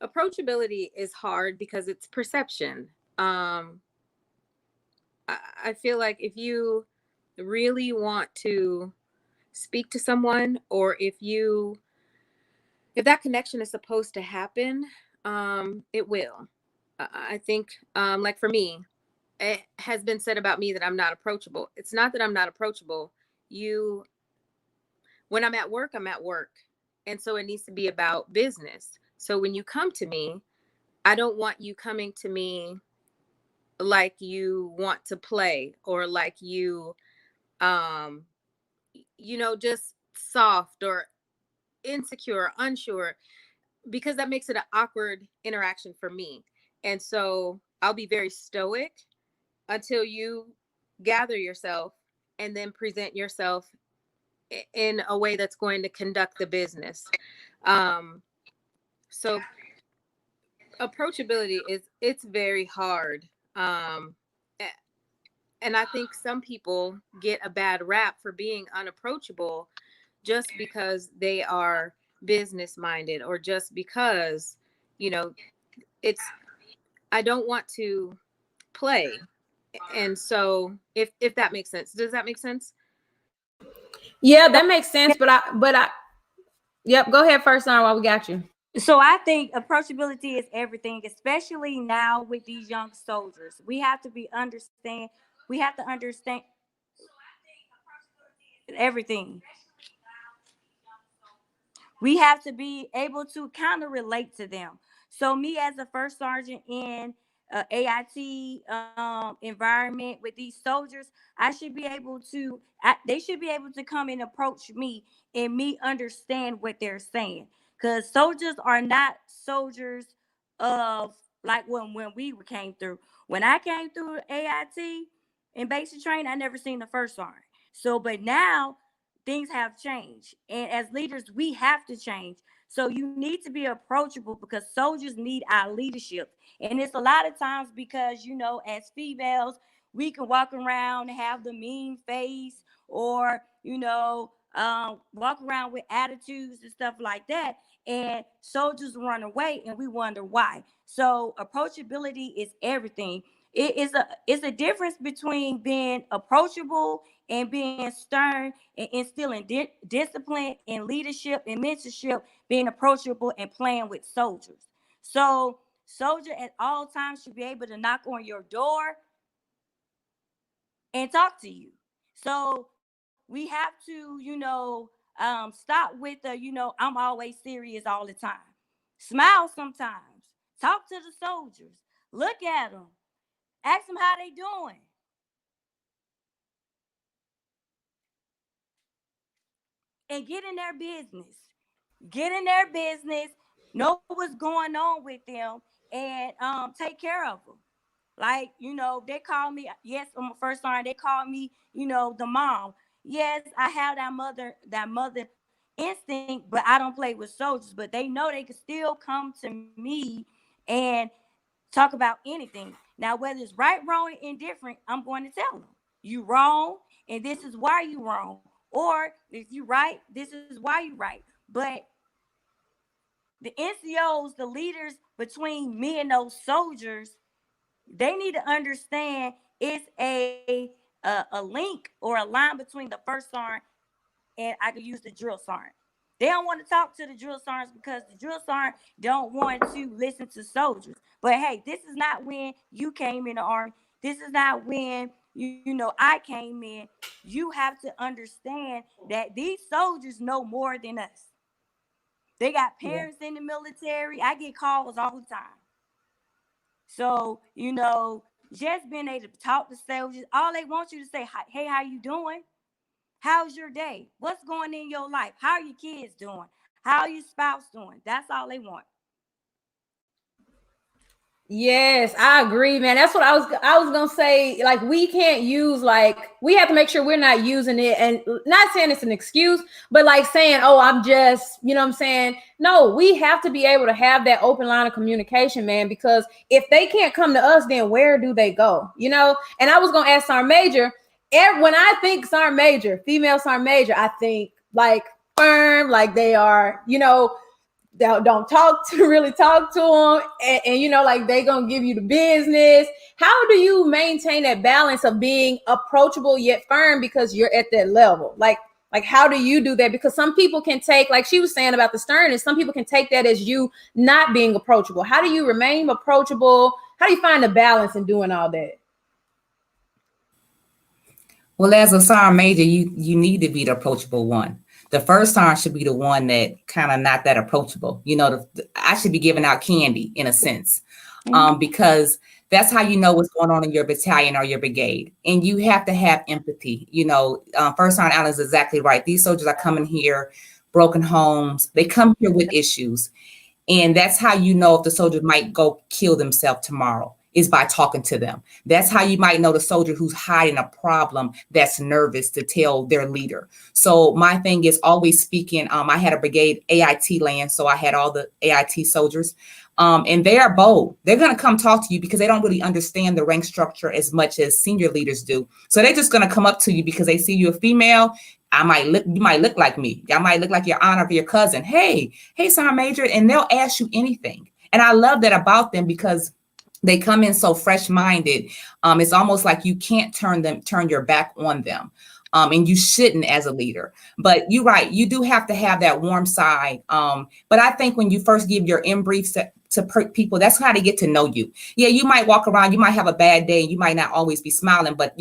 approachability is hard because it's perception. I feel like if you really want to speak to someone, or if that connection is supposed to happen, it will. I think, like for me, it has been said about me that I'm not approachable. It's not that I'm not approachable. When I'm at work, I'm at work. And so it needs to be about business. So when you come to me, I don't want you coming to me like you want to play or like just soft or insecure, or unsure, because that makes it an awkward interaction for me. And so I'll be very stoic until you gather yourself and then present yourself in a way that's going to conduct the business. So approachability it's very hard. And I think some people get a bad rap for being unapproachable just because they are business minded, or just because, I don't want to play. And so if that makes sense, does that make sense? Yeah, that makes sense. Yep, go ahead first, Sarah, while we got you. So I think approachability is everything, especially now with these young soldiers. We have to understand everything. We have to be able to kind of relate to them. So me as a first sergeant in AIT environment with these soldiers, they should be able to come and approach me and me understand what they're saying. Because soldiers are not soldiers of like when we came through. When I came through AIT in basic training, I never seen the first sergeant. So, but now things have changed. And as leaders, we have to change. So you need to be approachable because soldiers need our leadership. And it's a lot of times because, as females, we can walk around and have the mean face or, walk around with attitudes and stuff like that. And soldiers run away and we wonder why. So approachability is everything. It's a difference between being approachable and being stern and instilling discipline and leadership and mentorship, being approachable and playing with soldiers. So soldier at all times should be able to knock on your door and talk to you. So we have to, stop with the, I'm always serious all the time. Smile sometimes. Talk to the soldiers. Look at them. Ask them how they doing. and get in their business. Get in their business, know what's going on with them, and take care of them. Like, they call me, yes, on my first line, they call me, the mom. Yes, I have that mother instinct, but I don't play with soldiers. But they know they can still come to me and talk about anything. Now, whether it's right, wrong, or indifferent, I'm going to tell them, you wrong, and this is why you wrong. Or if you right, this is why you right. But the NCOs, the leaders between me and those soldiers, they need to understand it's a link or a line between the first sergeant and I could use the drill sergeant. They don't want to talk to the drill sergeants because the drill sergeant don't want to listen to soldiers. But hey, this is not when you came in the Army. This is not when I came in. You have to understand that these soldiers know more than us. They got parents in the military. I get calls all the time. So, just being able to talk to soldiers, all they want you to say, hey, how you doing? How's your day? What's going in your life? How are your kids doing? How are your spouse doing? That's all they want. Yes, I agree, man. That's what I was gonna say. Like, we can't use, we have to make sure we're not using it, and not saying it's an excuse, but like saying, oh, I'm just, you know what I'm saying? No, we have to be able to have that open line of communication, man, because if they can't come to us, then where do they go? And I was gonna ask Sergeant Major, when I think Sergeant Major, female Sergeant Major, I think like firm, like they are, don't really talk to them, and like they gonna give you the business. How do you maintain that balance of being approachable yet firm because you're at that level? Like how do you do that? Because some people can take, like she was saying about the sternness, some people can take that as you not being approachable. How do you remain approachable? How do you find the balance in doing all that? Well, as a sergeant major, you need to be the approachable one. The first sergeant should be the one that kind of not that approachable. I should be giving out candy in a sense, because that's how you know what's going on in your battalion or your brigade. And you have to have empathy. First Sergeant Allen is exactly right. These soldiers are coming here, broken homes. They come here with issues. And that's how you know if the soldier might go kill themselves tomorrow, is by talking to them. That's how you might know the soldier who's hiding a problem that's nervous to tell their leader. So my thing is always speaking. I had a brigade AIT land, so I had all the AIT soldiers. And they are bold. They're going to come talk to you because they don't really understand the rank structure as much as senior leaders do. So they're just going to come up to you because they see you a female. You might look like me. I might look like your aunt or your cousin. Hey, Sergeant Major, and they'll ask you anything. And I love that about them because they come in so fresh-minded. It's almost like you can't turn your back on them. And you shouldn't as a leader. But you're right, you do have to have that warm side. But I think when you first give your in briefs to people, that's how they get to know you. Yeah, you might walk around, you might have a bad day, you might not always be smiling, but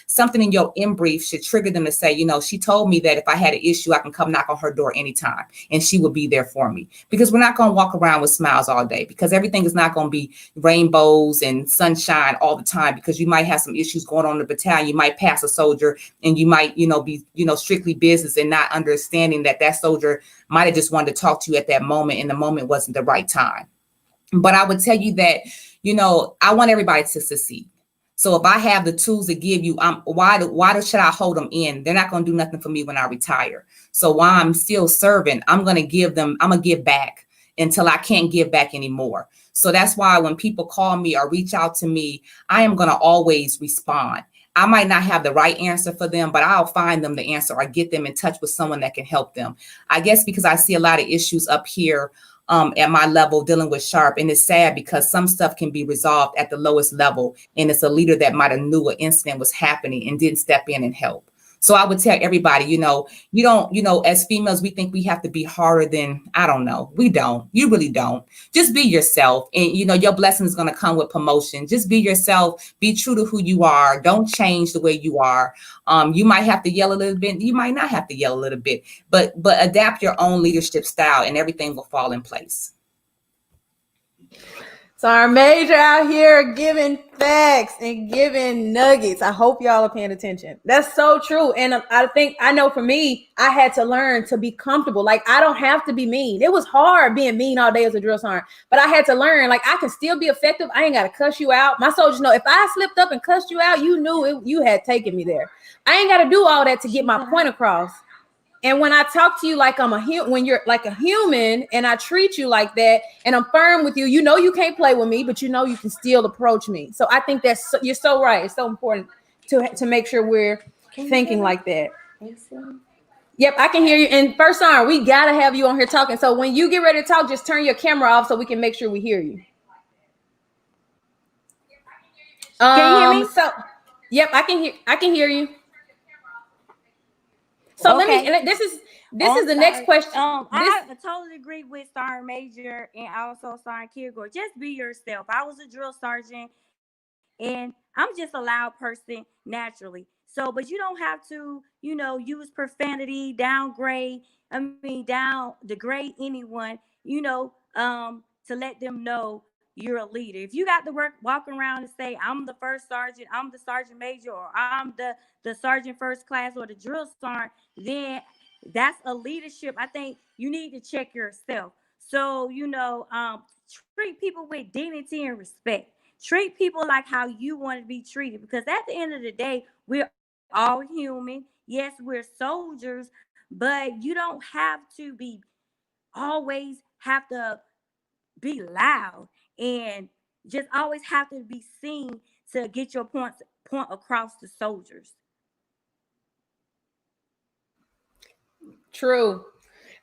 something in your in brief should trigger them to say, she told me that if I had an issue, I can come knock on her door anytime and she will be there for me. Because we're not going to walk around with smiles all day, because everything is not going to be rainbows and sunshine all the time, because you might have some issues going on in the battalion. You might pass a soldier and you might, be, strictly business and not understanding that soldier might have just wanted to talk to you at that moment and the moment wasn't the right time. But I would tell you that, I want everybody to succeed. So if I have the tools to give you, why should I hold them in? They're not going to do nothing for me when I retire. So while I'm still serving, I'm going to give back until I can't give back anymore. So that's why when people call me or reach out to me, I am going to always respond. I might not have the right answer for them, but I'll find them the answer or get them in touch with someone that can help them. I guess because I see a lot of issues up here at my level dealing with SHARP. And it's sad because some stuff can be resolved at the lowest level. And it's a leader that might have knew an incident was happening and didn't step in and help. So I would tell everybody, you don't, as females, we think we have to be harder than, I don't know. We don't. You really don't. Just be yourself. And, your blessing is going to come with promotion. Just be yourself. Be true to who you are. Don't change the way you are. You might have to yell a little bit. You might not have to yell a little bit. But adapt your own leadership style and everything will fall in place. Sergeant Major out here giving facts and giving nuggets. I hope y'all are paying attention. That's so true. And I know for me, I had to learn to be comfortable. Like, I don't have to be mean. It was hard being mean all day as a drill sergeant, but I had to learn, like, I can still be effective. I ain't got to cuss you out. My soldiers know if I slipped up and cussed you out, you knew it, you had taken me there. I ain't got to do all that to get my point across. And when I talk to you like I'm when you're like a human and I treat you like that and I'm firm with you, you know you can't play with me, but you know you can still approach me. So I think you're so right. It's so important to make sure we're thinking like that. Yep, I can hear you. And First Sergeant, we gotta have you on here talking. So when you get ready to talk, just turn your camera off so we can make sure we hear you. Can you hear me? So, yep, I can hear you. So Okay. this is the next question. I totally agree with Sergeant Major and also Sergeant Kilgore. Just be yourself. I was a drill sergeant, and I'm just a loud person naturally. So, but you don't have to, use profanity, degrade anyone, to let them know you're a leader. If you got to walk around and say, I'm the first sergeant, I'm the sergeant major, or I'm the sergeant first class or the drill sergeant, then that's a leadership. I think you need to check yourself. So, treat people with dignity and respect. Treat people like how you want to be treated, because at the end of the day, we're all human. Yes, we're soldiers, but you don't have to always have to be loud and just always have to be seen to get your point across to soldiers. True.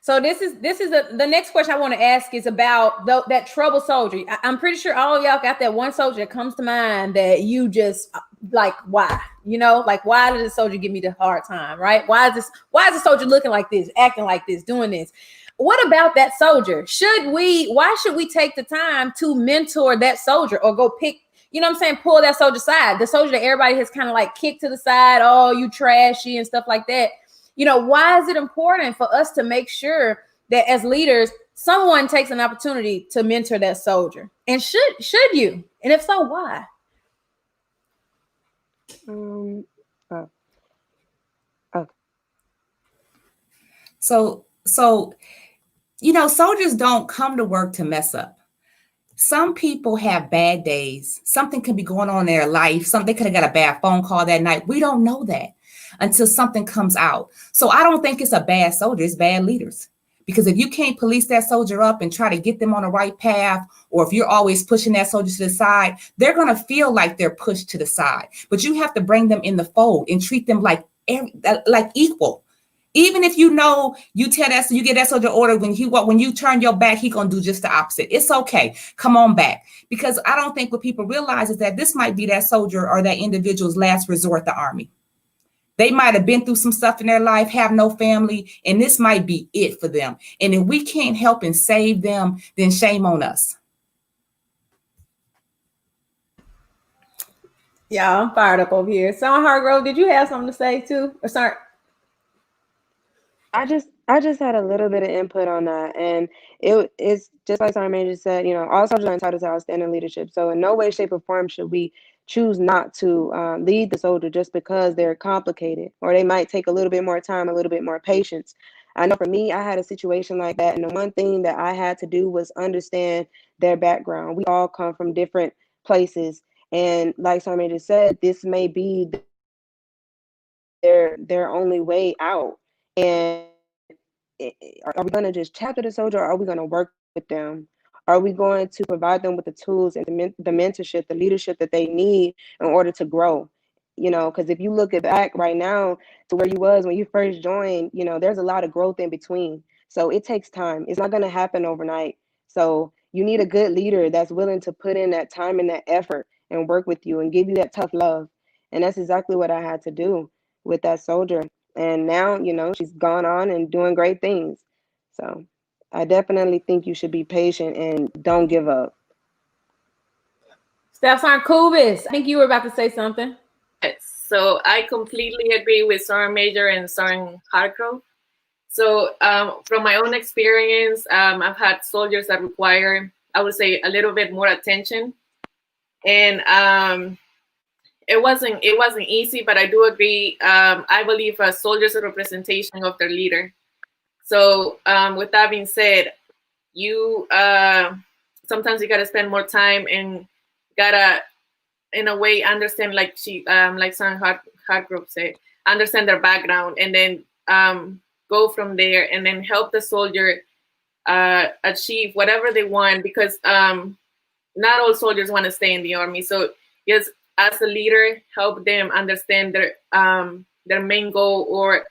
So this is the next question I want to ask is about that trouble soldier. I'm pretty sure all of y'all got that one soldier that comes to mind that you just like, why? Like, why did the soldier give me the hard time, right? Why is the soldier looking like this, acting like this, doing this? What about that soldier? Why should we take the time to mentor that soldier or go pick, pull that soldier aside, the soldier that everybody has kind of like kicked to the side, oh, you trashy and stuff like that. Why is it important for us to make sure that as leaders, someone takes an opportunity to mentor that soldier? And should you? And if so, why? So, soldiers don't come to work to mess up. Some people have bad days. Something could be going on in their life. They could have got a bad phone call that night. We don't know that until something comes out. So I don't think it's a bad soldier. It's bad leaders. Because if you can't police that soldier up and try to get them on the right path, or if you're always pushing that soldier to the side, they're going to feel like they're pushed to the side. But you have to bring them in the fold and treat them like equal. Even if you tell that, so you get that soldier order, when you turn your back, he's going to do just the opposite. It's okay. Come on back. Because I don't think what people realize is that this might be that soldier or that individual's last resort, the Army. They might have been through some stuff in their life, have no family, and this might be it for them. And if we can't help and save them, then shame on us. Yeah, I'm fired up over here. Sergeant Hargrove, did you have something to say too? Or sorry. I just had a little bit of input on that, and it's just like Sergeant Major said. All soldiers are entitled to outstanding leadership. So in no way, shape, or form should we choose not to lead the soldier just because they're complicated, or they might take a little bit more time, a little bit more patience. I know for me, I had a situation like that, and the one thing that I had to do was understand their background. We all come from different places, and like Sergeant Major said, this may be their only way out. And are we going to just chapter the soldier, or are we going to work with them? Are we going to provide them with the tools and the mentorship, the leadership that they need in order to grow? Because if you look back right now to where you was when you first joined, there's a lot of growth in between. So it takes time. It's not going to happen overnight. So you need a good leader that's willing to put in that time and that effort and work with you and give you that tough love. And that's exactly what I had to do with that soldier. And now, she's gone on and doing great things. So I definitely think you should be patient and don't give up. Staff Sergeant Kubis, I think you were about to say something. Yes, so I completely agree with Sergeant Major and Sergeant Hargrove. So from my own experience, I've had soldiers that require I would say, a little bit more attention. And it wasn't easy, but I do agree. I believe a soldier's a representation of their leader. So with that being said, you sometimes you gotta spend more time and gotta, in a way, understand, like Senator Hargrove said, understand their background, and then go from there, and then help the soldier achieve whatever they want, because not all soldiers want to stay in the Army. So yes, as a leader, help them understand their main goal, or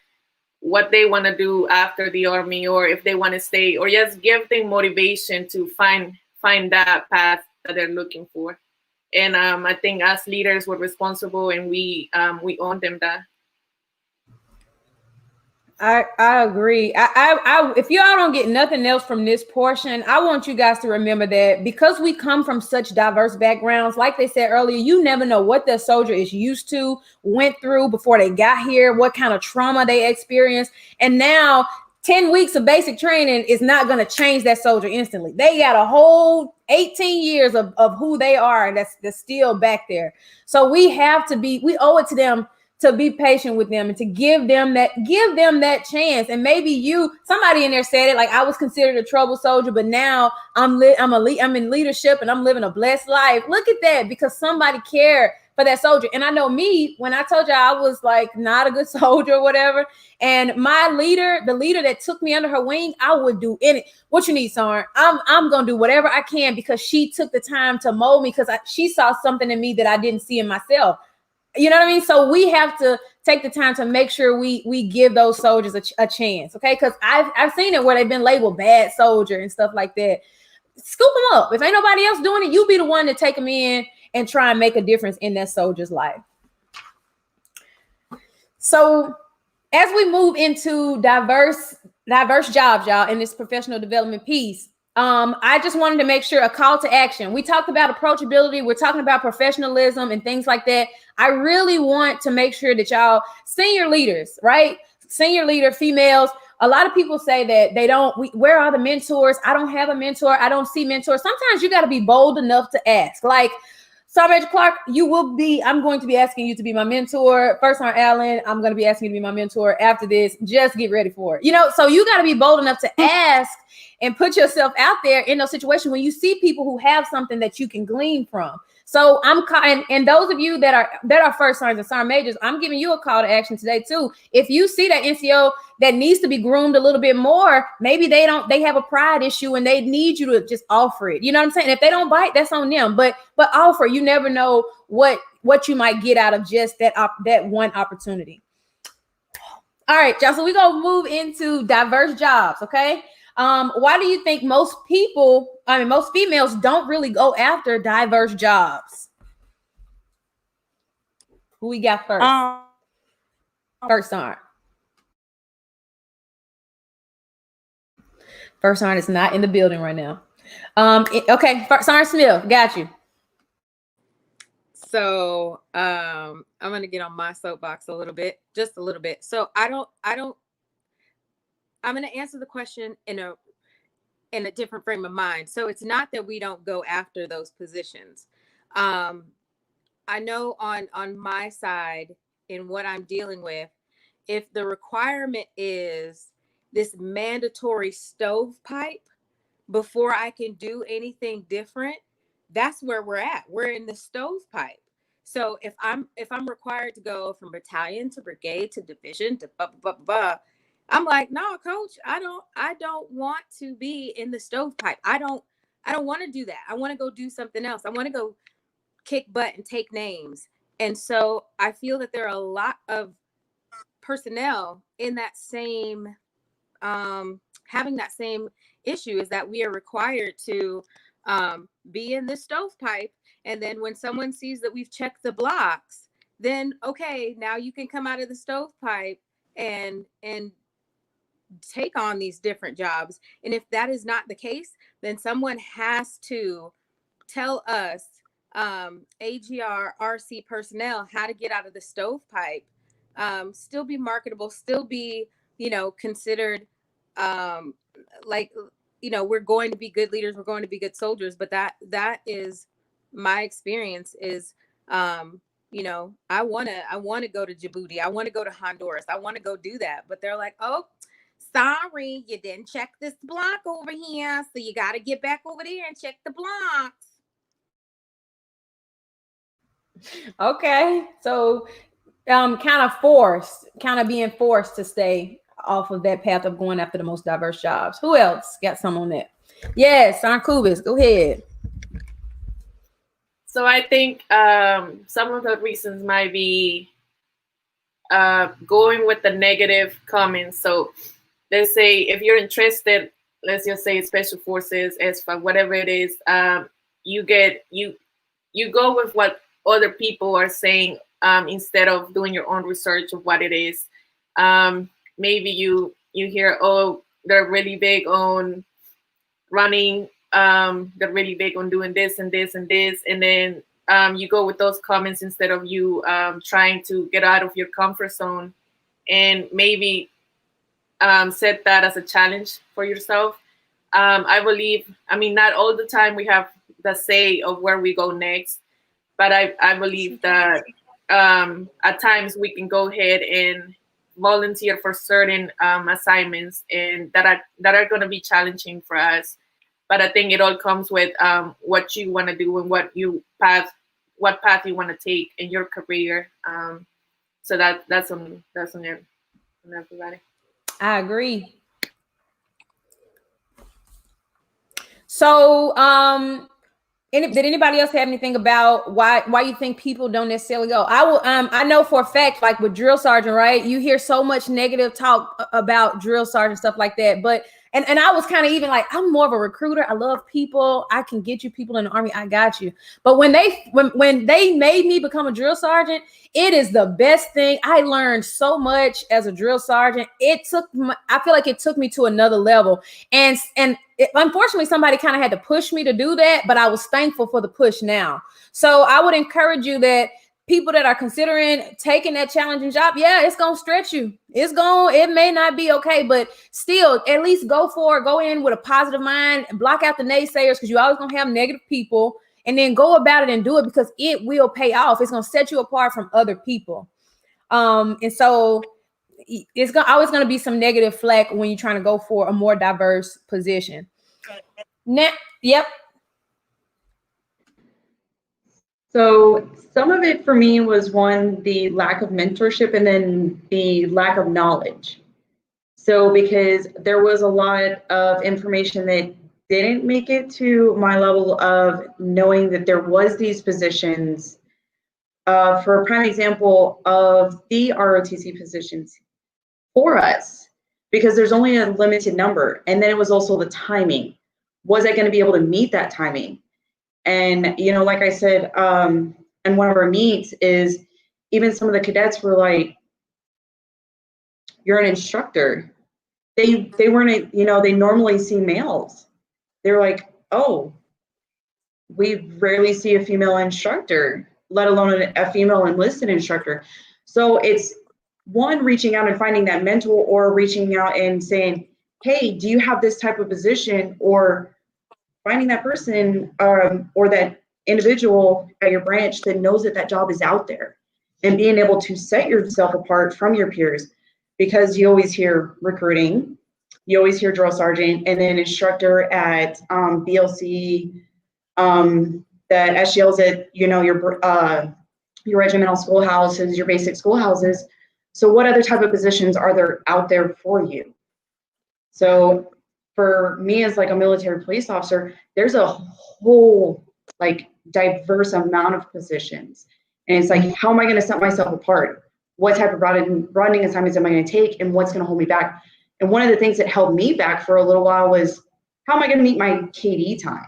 what they want to do after the Army, or if they want to stay, or just give them motivation to find that path that they're looking for. And I think as leaders, we're responsible, and we own them that. I agree. I if y'all don't get nothing else from this portion, I want you guys to remember that because we come from such diverse backgrounds, like they said earlier, you never know what the soldier is used to, went through before they got here, what kind of trauma they experienced. And now 10 weeks of basic training is not going to change that soldier instantly. They got a whole 18 years of who they are, and that's still back there. So we owe it to them to be patient with them and to give them that chance. And maybe somebody in there said it, like, I was considered a trouble soldier, but now I'm in leadership and I'm living a blessed life. Look at that, because somebody cared for that soldier. And I know me, when I told you I was like not a good soldier or whatever, and my leader, the leader that took me under her wing, I would do what you need, Sarn. I'm gonna do whatever I can, because she took the time to mold me, because she saw something in me that I didn't see in myself. You know what I mean? So we have to take the time to make sure we give those soldiers a chance, okay? Because I've seen it where they've been labeled bad soldier and stuff like that. Scoop them up. If ain't nobody else doing it, you be the one to take them in and try and make a difference in that soldier's life. So as we move into diverse jobs, y'all, in this professional development piece, I just wanted to make sure a call to action. We talked about approachability. We're talking about professionalism and things like that. I really want to make sure that y'all, senior leaders, right? Senior leader, females, a lot of people say that where are the mentors? I don't have a mentor. I don't see mentors. Sometimes you got to be bold enough to ask. Like, Sergeant Major Clark, I'm going to be asking you to be my mentor. First Sergeant Allen, I'm going to be asking you to be my mentor after this. Just get ready for it. So you got to be bold enough to ask and put yourself out there in those situations when you see people who have something that you can glean from. So and those of you that are first sergeants and sergeant majors, I'm giving you a call to action today too. If you see that NCO that needs to be groomed a little bit more, maybe they have a pride issue and they need you to just offer it. You know what I'm saying? If they don't bite, that's on them. But offer. You never know what you might get out of just that one opportunity. All right, y'all. So we're gonna move into diverse jobs. Okay. Why do you think most females don't really go after diverse jobs? Who we got first? First Sergeant. First Sergeant is not in the building right now. Okay, Sergeant Smith, got you. So I'm gonna get on my soapbox just a little bit. So I'm going to answer the question in a different frame of mind. So it's not that we don't go after those positions. I know on my side, in what I'm dealing with, if the requirement is this mandatory stovepipe before I can do anything different, that's where we're at. We're in the stovepipe. So if I'm required to go from battalion to brigade to division to I'm like, no, coach, I don't want to be in the stovepipe. I don't want to do that. I want to go do something else. I want to go kick butt and take names. And so I feel that there are a lot of personnel in that same, having that same issue, is that we are required to be in the stovepipe. And then when someone sees that we've checked the blocks, then, okay, now you can come out of the stovepipe and take on these different jobs. And if that is not the case, then someone has to tell us, AGR, RC personnel, how to get out of the stovepipe, still be marketable, still be, considered like you know, we're going to be good leaders, we're going to be good soldiers, but that is my experience is, you know, I want to go to Djibouti. I want to go to Honduras. I want to go do that. But they're like, oh, sorry, you didn't check this block over here. So you got to get back over there and check the blocks. Okay. So kind of being forced to stay off of that path of going after the most diverse jobs. Who else got some on that? Yes, Aunt Kubis, go ahead. So I think some of the reasons might be going with the negative comments. So let's say if you're interested, let's just say special forces, SFA, whatever it is, you go with what other people are saying instead of doing your own research of what it is. Maybe you hear, oh, they're really big on running. They're really big on doing this and this and this, and then you go with those comments instead of you trying to get out of your comfort zone and maybe set that as a challenge for yourself. I believe, I mean, not all the time we have the say of where we go next, but I believe that at times we can go ahead and volunteer for certain assignments and that are going to be challenging for us. But I think it all comes with what you want to do and what path you want to take in your career. So that's on everybody. I agree. So, did anybody else have anything about why you think people don't necessarily go? I know for a fact, like with drill sergeant, right? You hear so much negative talk about drill sergeant, stuff like that. But and I was kind of even like, I'm more of a recruiter. I love people. I can get you people in the Army. I got you. But when they made me become a drill sergeant, it is the best thing. I learned so much as a drill sergeant. I feel like it took me to another level. And unfortunately, somebody kind of had to push me to do that, but I was thankful for the push now. So I would encourage you that people that are considering taking that challenging job, yeah, it's going to stretch you. It may not be okay, but still at least go in with a positive mind, block out the naysayers, because you're always going to have negative people, and then go about it and do it because it will pay off. It's going to set you apart from other people. And so it's always going to be some negative flack when you're trying to go for a more diverse position. Yep. So some of it for me was the lack of mentorship and then the lack of knowledge. So because there was a lot of information that didn't make it to my level of knowing that there was these positions. For a prime example of the ROTC positions for us, because there's only a limited number. And then it was also the timing. Was I going to be able to meet that timing? And, you know, like I said, in one of our meets is even some of the cadets were like, you're an instructor. They weren't, you know, they normally see males. They're like, oh, we rarely see a female instructor, let alone a female enlisted instructor. So it's one, reaching out and finding that mentor, or reaching out and saying, hey, do you have this type of position? Or finding that person or that individual at your branch that knows that job is out there, and being able to set yourself apart from your peers. Because you always hear recruiting, you always hear drill sergeant, and then instructor at BLC, that SGLs at, you know, your regimental schoolhouses, your basic schoolhouses. So what other type of positions are there out there for you? So for me as like a military police officer, there's a whole like diverse amount of positions. And it's like, how am I going to set myself apart? What type of broadening assignments am I going to take, and what's going to hold me back? And one of the things that held me back for a little while was, how am I going to meet my KD time?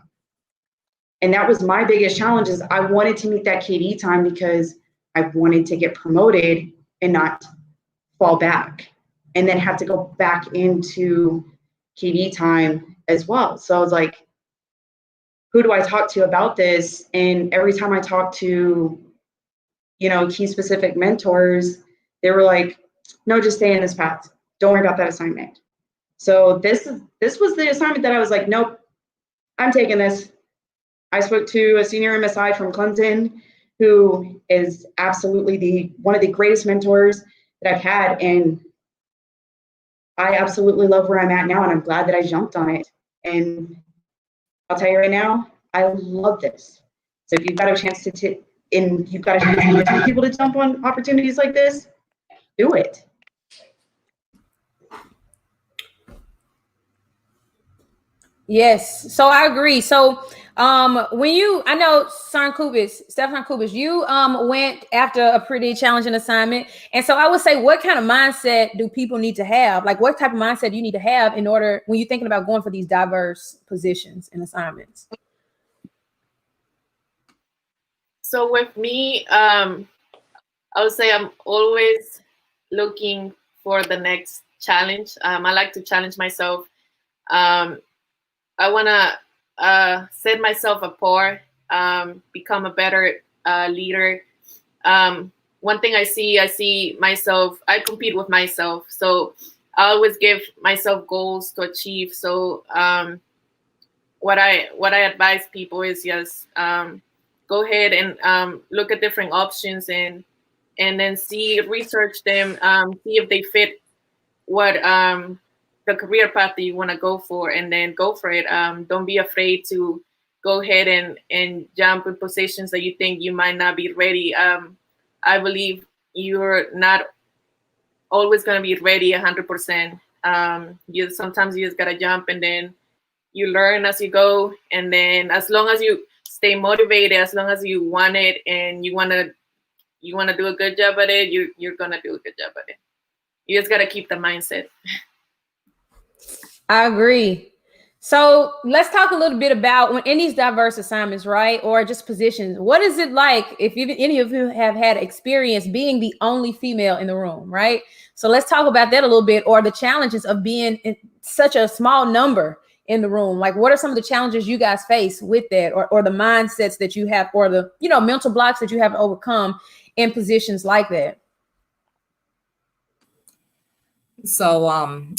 And that was my biggest challenge, is I wanted to meet that KD time because I wanted to get promoted and not fall back and then have to go back into KD time as well. So I was like, who do I talk to about this? And every time I talked to, you know, key specific mentors, they were like, no, just stay in this path. Don't worry about that assignment. So this was the assignment that I was like, nope, I'm taking this. I spoke to a senior MSI from Clemson, who is absolutely one of the greatest mentors that I've had, and I absolutely love where I'm at now, and I'm glad that I jumped on it. And I'll tell you right now, I love this. So if you've got a chance to take people to jump on opportunities like this, do it. Yes, so I agree. So I know Stefan Kubis, you went after a pretty challenging assignment. And so I would say, what kind of mindset do people need to have? Like, what type of mindset do you need to have in order, when you're thinking about going for these diverse positions and assignments? So with me, I would say I'm always looking for the next challenge. I like to challenge myself. I want to set myself apart, become a better leader. One thing I see myself, I compete with myself. So I always give myself goals to achieve. So what I advise people is just go ahead and look at different options and then research them, see if they fit what the career path that you want to go for, and then go for it. Don't be afraid to go ahead and jump in positions that you think you might not be ready. I believe you're not always going to be ready 100%. Sometimes you just got to jump, and then you learn as you go. And then as long as you stay motivated, as long as you want it and you want to do a good job at it, you're going to do a good job at it. You just got to keep the mindset. I agree. So let's talk a little bit about when in these diverse assignments, right? Or just positions, what is it like if any of you have had experience being the only female in the room, right? So let's talk about that a little bit, or the challenges of being in such a small number in the room. Like, what are some of the challenges you guys face with that, or the mindsets that you have, or the, mental blocks that you have to overcome in positions like that? So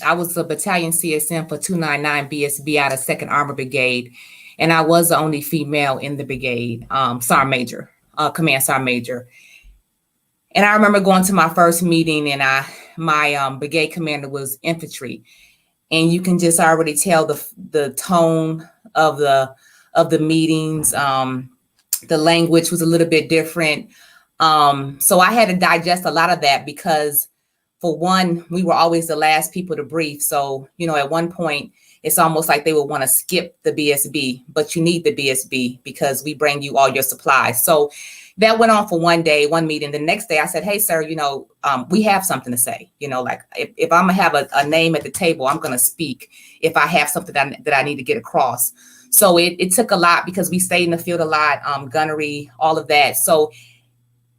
I was a battalion CSM for 299 BSB out of 2nd Armored Brigade, and I was the only female in the brigade, Sergeant Major, Command Sergeant Major. And I remember going to my first meeting, and my brigade commander was infantry, and you can just already tell the tone of the meetings. The language was a little bit different. So I had to digest a lot of that because, for one, we were always the last people to brief. So, at one point, it's almost like they would want to skip the BSB, but you need the BSB because we bring you all your supplies. So that went on for one meeting. The next day I said, hey, sir, we have something to say. Like if I'm going to have a name at the table, I'm going to speak if I have something that I need to get across. So it took a lot because we stayed in the field a lot, gunnery, all of that. So,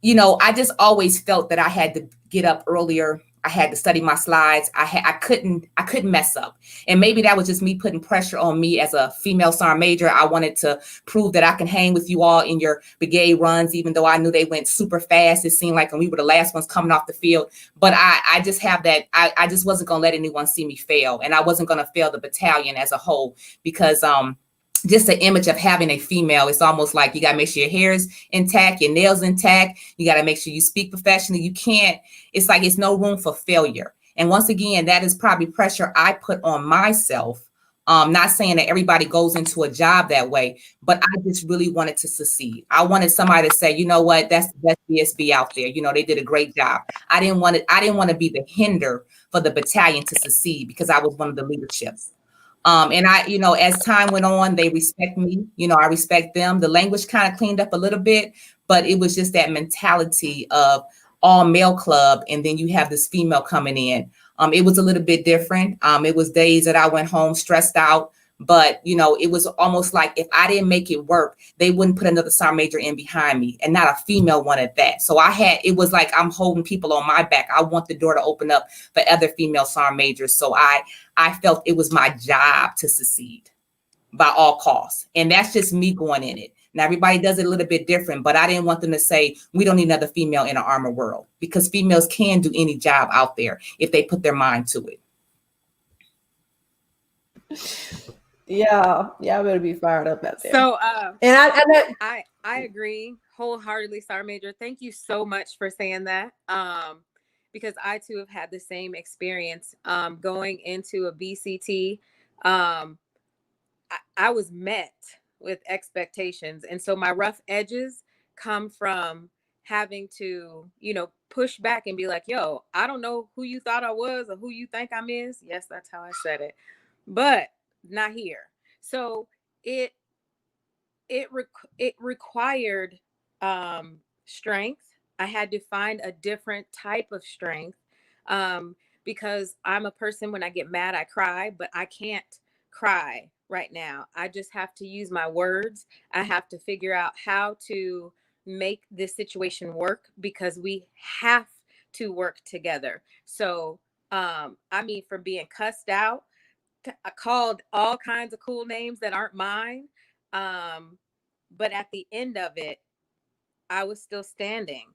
I just always felt that I had to get up earlier. I had to study my slides. I couldn't mess up. And maybe that was just me putting pressure on me as a female sergeant major. I wanted to prove that I can hang with you all in your brigade runs, even though I knew they went super fast. It seemed like when we were the last ones coming off the field. But I just have that. I just wasn't going to let anyone see me fail. And I wasn't going to fail the battalion as a whole because just the image of having a female, it's almost like you got to make sure your hair is intact, your nails intact. You got to make sure you speak professionally. You can't, it's like it's no room for failure. And once again, that is probably pressure I put on myself. Not saying that everybody goes into a job that way, but I just really wanted to succeed. I wanted somebody to say, you know what, that's the best BSB out there. They did a great job. I didn't want to be the hinder for the battalion to succeed because I was one of the leaderships. And I, as time went on, they respect me. I respect them. The language kind of cleaned up a little bit, but it was just that mentality of all male club. And then you have this female coming in. It was a little bit different. It was days that I went home stressed out, but it was almost like if I didn't make it work, they wouldn't put another sergeant major in behind me, and not a female wanted that. So it was like I'm holding people on my back. I want the door to open up for other female sergeant majors. So I felt it was my job to succeed by all costs. And that's just me going in it. Now, everybody does it a little bit different, but I didn't want them to say, we don't need another female in an armored world, because females can do any job out there if they put their mind to it. Y'all better be fired up out there. So And I agree wholeheartedly, Sergeant Major. Thank you so much for saying that. Because I too have had the same experience going into a BCT. I was met with expectations. And so my rough edges come from having to, push back and be like, yo, I don't know who you thought I was or who you think I'm is. Yes, that's how I said it, but not here. So it required strength. I had to find a different type of strength because I'm a person, when I get mad, I cry, but I can't cry right now. I just have to use my words. I have to figure out how to make this situation work because we have to work together. So, from being cussed out, I called all kinds of cool names that aren't mine. But at the end of it, I was still standing.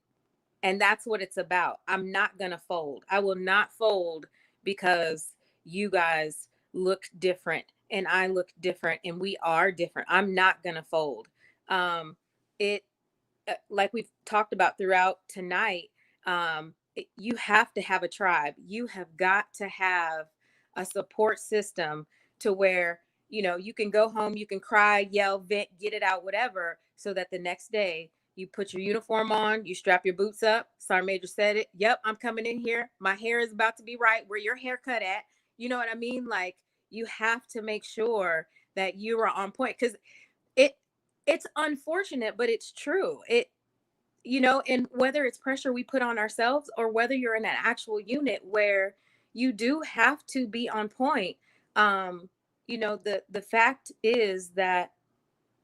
And that's what it's about. I'm not going to fold. I will not fold because you guys look different and I look different and we are different. I'm not going to fold. Like we've talked about throughout tonight, you have to have a tribe. You have got to have a support system to where, you can go home, you can cry, yell, vent, get it out, whatever, so that the next day you put your uniform on, you strap your boots up. Sergeant Major said it. Yep, I'm coming in here. My hair is about to be right where your haircut at. You know what I mean? Like, you have to make sure that you are on point, because it's unfortunate, but it's true. And whether it's pressure we put on ourselves or whether you're in an actual unit where you do have to be on point. The fact is that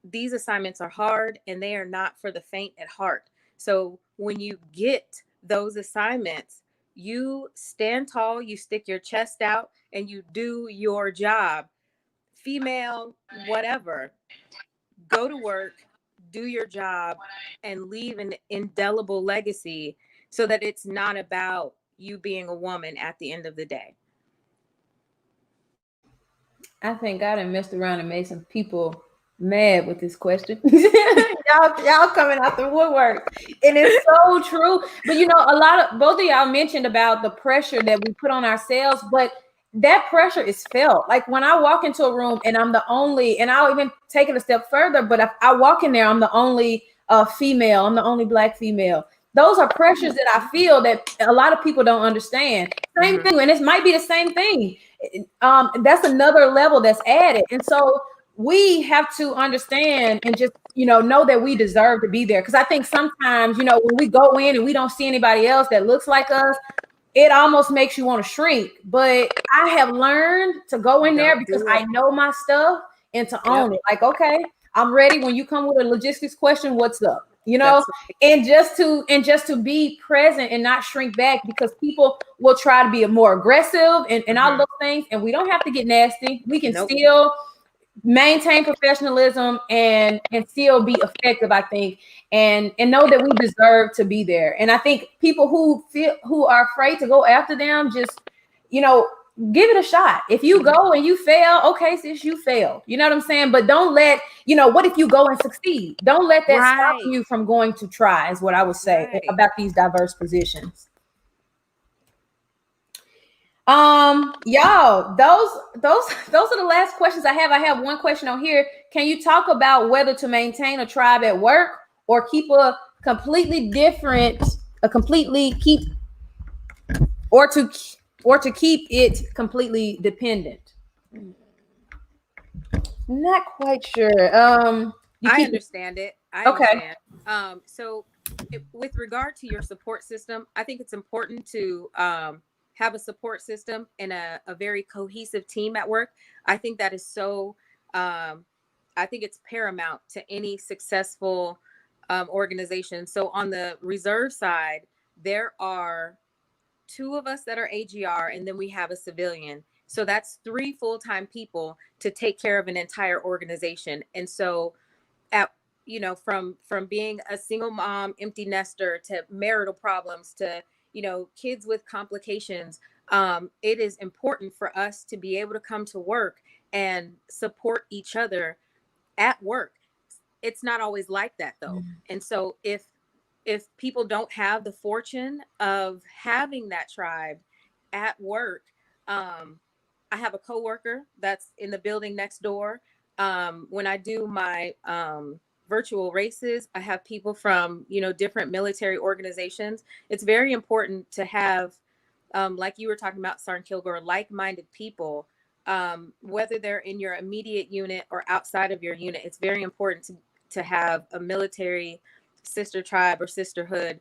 these assignments are hard and they are not for the faint at heart. So when you get those assignments, you stand tall, you stick your chest out, and you do your job. Female, whatever, go to work, do your job, and leave an indelible legacy so that it's not about you being a woman at the end of the day. I think I done messed around and made some people mad with this question. y'all coming out the woodwork, and it's so true. But both of y'all mentioned about the pressure that we put on ourselves, but that pressure is felt. Like when I walk into a room and I'm the only, and I'll even take it a step further, but if I walk in there, I'm the only female, I'm the only Black female. Those are pressures that I feel that a lot of people don't understand. Same thing, and it might be the same thing. That's another level that's added. And so we have to understand and just, know that we deserve to be there. Because I think sometimes, when we go in and we don't see anybody else that looks like us, it almost makes you want to shrink. But I have learned to go in there because I know my stuff and to own it. Like, okay, I'm ready. When you come with a logistics question, what's up? And just to be present and not shrink back, because people will try to be more aggressive and all those things. And we don't have to get nasty. We can still maintain professionalism and still be effective, I think, and know that we deserve to be there. And I think people who are afraid to go after them, just, give it a shot. If you go and you fail, okay, sis, you failed. You know what I'm saying? But don't let, what if you go and succeed? Don't let that stop you from going to try, is what I would say about these diverse positions. Y'all, those are the last questions I have. I have one question on here. Can you talk about whether to maintain a tribe at work or keep to keep it completely dependent? Not quite sure. I understand it. Understand. So with regard to your support system, I think it's important to have a support system and a very cohesive team at work. I think that is so, I think it's paramount to any successful organization. So on the reserve side, there are 2 of us that are AGR, and then we have a civilian. So that's 3 full-time people to take care of an entire organization. And so from being a single mom, empty nester, to marital problems, to kids with complications, it is important for us to be able to come to work and support each other at work. It's not always like that though. And so if people don't have the fortune of having that tribe at work, I have a coworker that's in the building next door. When I do my virtual races, I have people from, different military organizations. It's very important to have, like you were talking about, Sergeant Kilgore, like-minded people, whether they're in your immediate unit or outside of your unit. It's very important to have a military sister tribe or sisterhood,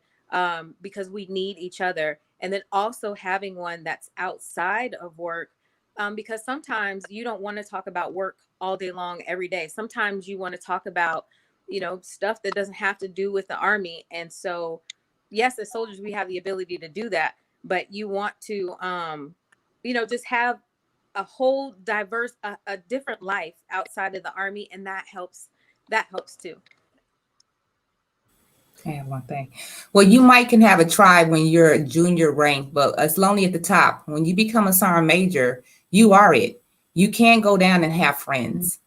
because we need each other. And then also having one that's outside of work, because sometimes you don't want to talk about work all day long every day. Sometimes you want to talk about, stuff that doesn't have to do with the Army. And so, yes, as soldiers, we have the ability to do that, but you want to, just have a whole diverse, a different life outside of the Army. And that helps too. Okay, one thing. Well, you might can have a tribe when you're a junior rank, but it's lonely at the top. When you become a sergeant major, you are it. You can't go down and have friends.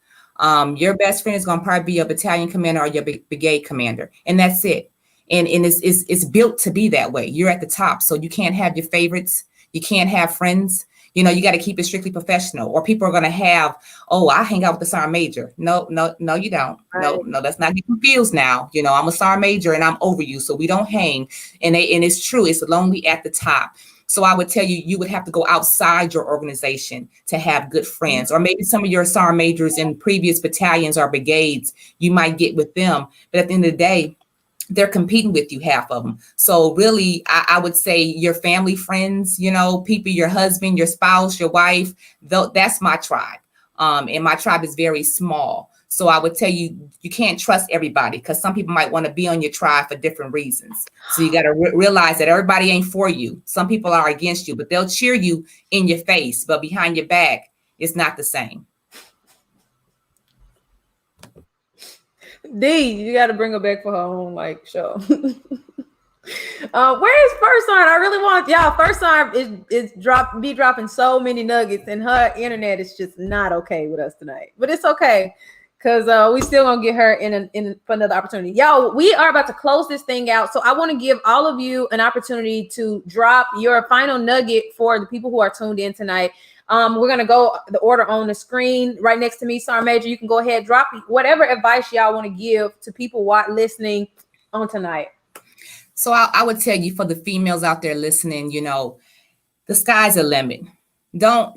Your best friend is going to probably be your battalion commander or your brigade commander, and that's it. And it's built to be that way. You're at the top, so you can't have your favorites. You can't have friends. You got to keep it strictly professional, or people are going to have, oh, I hang out with the sergeant major. No, you don't. Right. No, let's not get confused now. I'm a sergeant major and I'm over you, so we don't hang. And it's true. It's lonely at the top. So I would tell you, you would have to go outside your organization to have good friends, or maybe some of your sergeant majors in previous battalions or brigades, you might get with them. But at the end of the day, they're competing with you, half of them. So really, I would say your family, friends, people, your husband, your spouse, your wife, that's my tribe. And my tribe is very small. So I would tell you, you can't trust everybody, because some people might want to be on your tribe for different reasons. So you got to realize that everybody ain't for you. Some people are against you, but they'll cheer you in your face, but behind your back, it's not the same. D, you got to bring her back for her own show. Where is First Sergeant? I really want y'all. First Sergeant is dropping so many nuggets, and her internet is just not okay with us tonight. But it's okay, because we still gonna get her in for another opportunity. Y'all, we are about to close this thing out, so I want to give all of you an opportunity to drop your final nugget for the people who are tuned in tonight. We're gonna go the order on the screen right next to me, Sergeant Major. You can go ahead, drop whatever advice y'all want to give to people listening on tonight. So I would tell you, for the females out there listening, the sky's the limit. Don't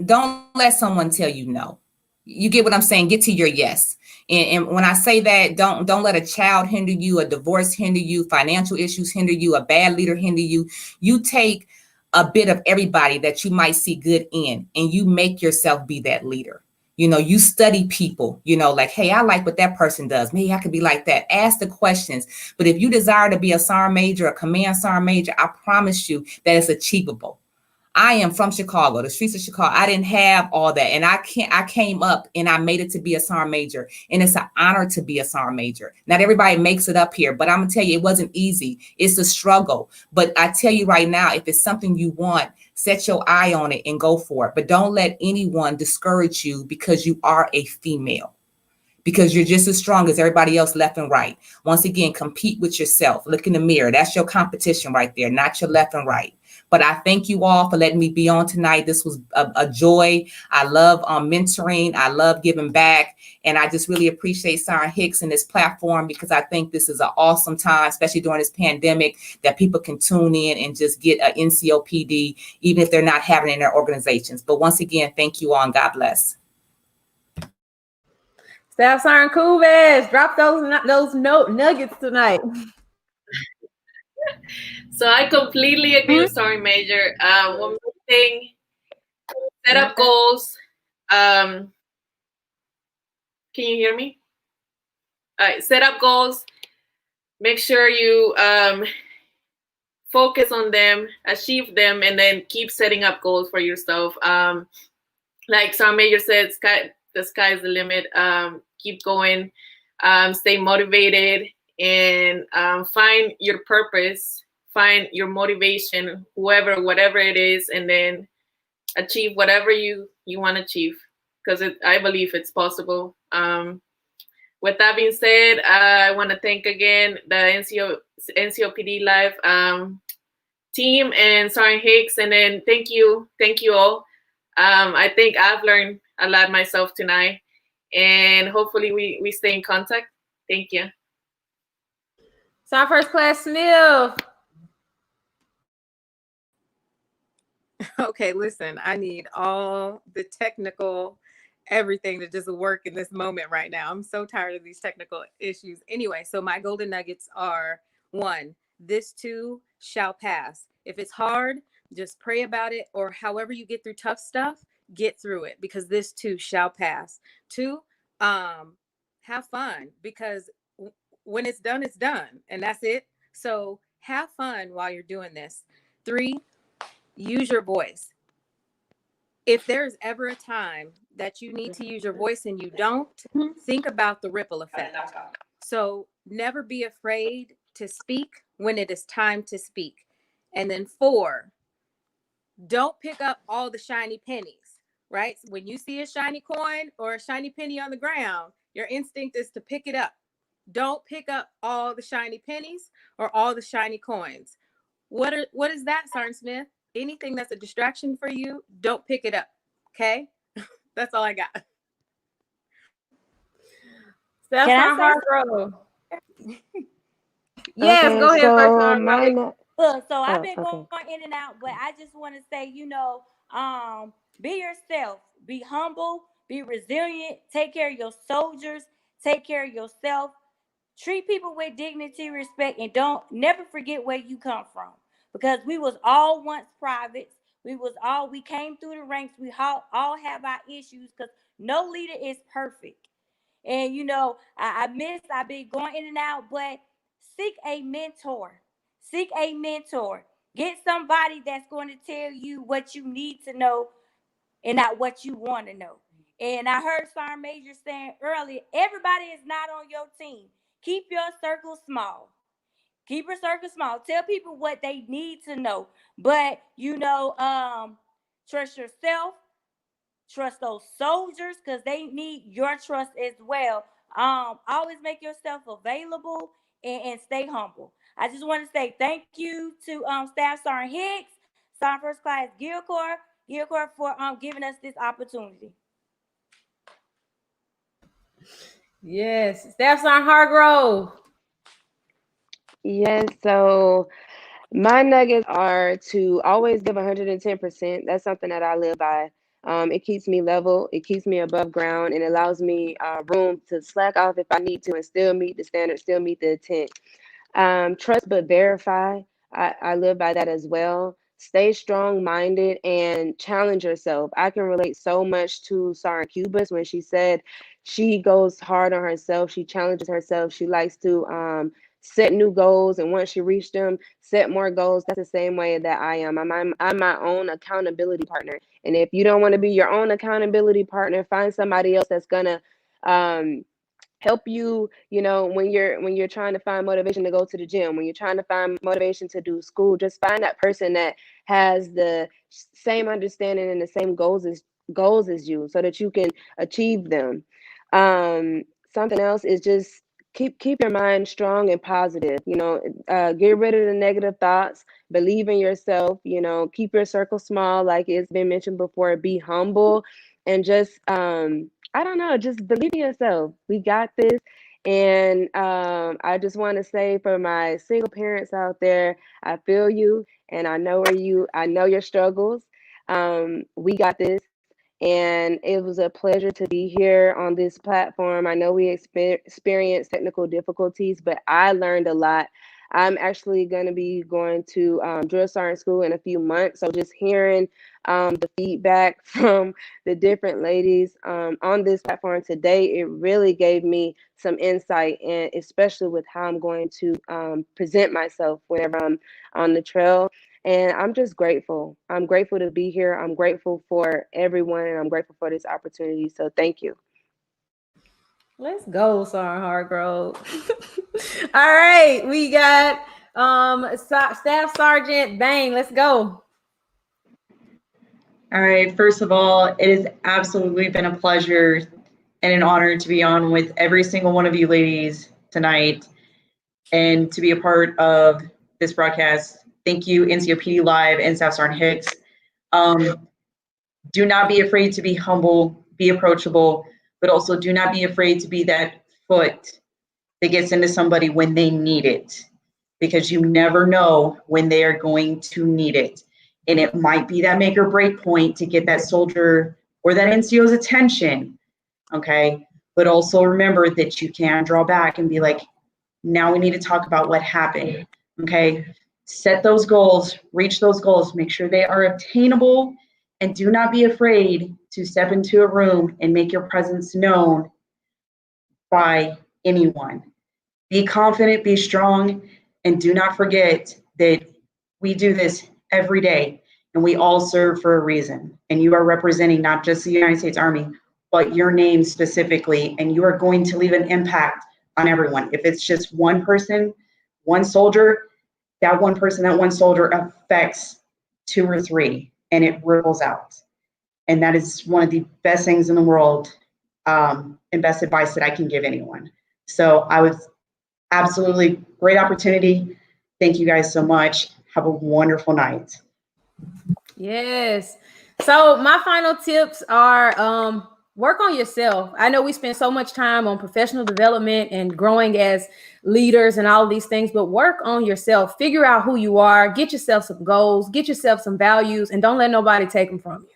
let someone tell you no. You get what I'm saying? Get to your yes. And when I say that, don't let a child hinder you, a divorce hinder you, financial issues hinder you, a bad leader hinder you. You take a bit of everybody that you might see good in, and you make yourself be that leader. You study people, like, hey, I like what that person does. Maybe I could be like that. Ask the questions. But if you desire to be a sergeant major, a command sergeant major, I promise you that it's achievable. I am from Chicago, the streets of Chicago. I didn't have all that. And I came up and I made it to be a sergeant major. And it's an honor to be a sergeant major. Not everybody makes it up here, but I'm gonna tell you, it wasn't easy. It's a struggle. But I tell you right now, if it's something you want, set your eye on it and go for it. But don't let anyone discourage you because you are a female, because you're just as strong as everybody else left and right. Once again, compete with yourself. Look in the mirror. That's your competition right there, not your left and right. But I thank you all for letting me be on tonight. This was a joy. I love mentoring. I love giving back. And I just really appreciate Sergeant Hicks and this platform, because I think this is an awesome time, especially during this pandemic, that people can tune in and just get an NCOPD, even if they're not having it in their organizations. But once again, thank you all, and God bless. Staff Sergeant Kuves, drop those nuggets tonight. So I completely agree with Sergeant Major. One more thing, set up goals. Can you hear me? All right, set up goals. Make sure you focus on them, achieve them, and then keep setting up goals for yourself. Like Sergeant Major said, the sky is the limit. Keep going, stay motivated, and find your purpose, find your motivation, whatever it is, and then achieve whatever you want to achieve. because I believe it's possible. With that being said, I want to thank again the NCOPD Live team and Sergeant Hicks, and then thank you all. I think I've learned a lot myself tonight, and hopefully we stay in contact. Thank you. Sergeant First Class Smith. Okay, listen, I need all the technical everything to just work in this moment right now. I'm so tired of these technical issues. Anyway, so my golden nuggets are: 1, this too shall pass. If it's hard, just pray about it, or however you get through tough stuff, get through it, because this too shall pass. 2, have fun, because when it's done, and that's it. So have fun while you're doing this. 3, use your voice. If there's ever a time that you need to use your voice and you don't, think about the ripple effect. So never be afraid to speak when it is time to speak. And then 4, don't pick up all the shiny pennies, right? When you see a shiny coin or a shiny penny on the ground, your instinct is to pick it up. Don't pick up all the shiny pennies or all the shiny coins. What is that, Sergeant Smith? Anything that's a distraction for you, don't pick it up. Okay? That's all I got. Staff Can I Sergeant say Hargrove. Yes, Okay, go ahead, so First Sergeant. mine. Look, so I've Oh, been okay. going in and out, but I just want to say, be yourself, be humble, be resilient, take care of your soldiers, take care of yourself, treat people with dignity, respect, and don't never forget where you come from, because we was all once privates. We came through the ranks. We all have our issues, because no leader is perfect. And I've been going in and out, but seek a mentor. Seek a mentor. Get somebody that's going to tell you what you need to know and not what you want to know. And I heard Sergeant Major saying earlier, everybody is not on your team. Keep your circle small. Keep your circle small. Tell people what they need to know. But, trust yourself. Trust those soldiers, because they need your trust as well. Always make yourself available and stay humble. I just want to say thank you to Staff Sergeant Hicks, Sergeant First Class Gilcourt for giving us this opportunity. Yes, Staff Sergeant Hargrove. Yes, so my nuggets are to always give 110%. That's something that I live by. It keeps me level, it keeps me above ground, and allows me room to slack off if I need to and still meet the standard, still meet the intent. Trust but verify. I live by that as well. Stay strong-minded and challenge yourself. I can relate so much to Sergeant Cubas when she said she goes hard on herself. She challenges herself. She likes to set new goals, and once she reaches them, set more goals. That's the same way that I am. I'm my own accountability partner. And if you don't want to be your own accountability partner, find somebody else that's gonna help you, when you're trying to find motivation to go to the gym, when you're trying to find motivation to do school. Just find that person that has the same understanding and the same goals as you, so that you can achieve them. Something else is just keep your mind strong and positive. Get rid of the negative thoughts. Believe in yourself. Keep your circle small, like it's been mentioned before. Be humble, and just I don't know, just believe in yourself. We got this. And I just want to say, for my single parents out there, I feel you, and I know your struggles. We got this. And it was a pleasure to be here on this platform. I know we experienced technical difficulties, but I learned a lot. I'm actually going to be going to drill sergeant school in a few months. So just hearing the feedback from the different ladies on this platform today, it really gave me some insight, and especially with how I'm going to present myself whenever I'm on the trail. And I'm just grateful. I'm grateful to be here. I'm grateful for everyone, and I'm grateful for this opportunity. So thank you. Let's go, Sergeant Hargrove. All right, we got Staff Sergeant Bang. Let's go. All right. First of all, it has absolutely been a pleasure and an honor to be on with every single one of you ladies tonight and to be a part of this broadcast. Thank you, NCOPD Live and Staff Sergeant Hicks. Do not be afraid to be humble, be approachable, but also do not be afraid to be that foot that gets into somebody when they need it, because you never know when they are going to need it. And it might be that make or break point to get that soldier or that NCO's attention, okay? But also remember that you can draw back and be like, now we need to talk about what happened, okay? Set those goals, reach those goals, make sure they are obtainable, and do not be afraid to step into a room and make your presence known by anyone. Be confident, be strong, and do not forget that we do this every day, and we all serve for a reason. And you are representing not just the United States Army, but your name specifically, and you are going to leave an impact on everyone. If it's just one person, one soldier, that one person, that one soldier affects 2 or 3, and it ripples out. And that is one of the best things in the world, and best advice that I can give anyone. So I was absolutely great opportunity. Thank you guys so much. Have a wonderful night. Yes. So my final tips are work on yourself. I know we spend so much time on professional development and growing as leaders and all of these things, but work on yourself. Figure out who you are. Get yourself some goals. Get yourself some values, and don't let nobody take them from you.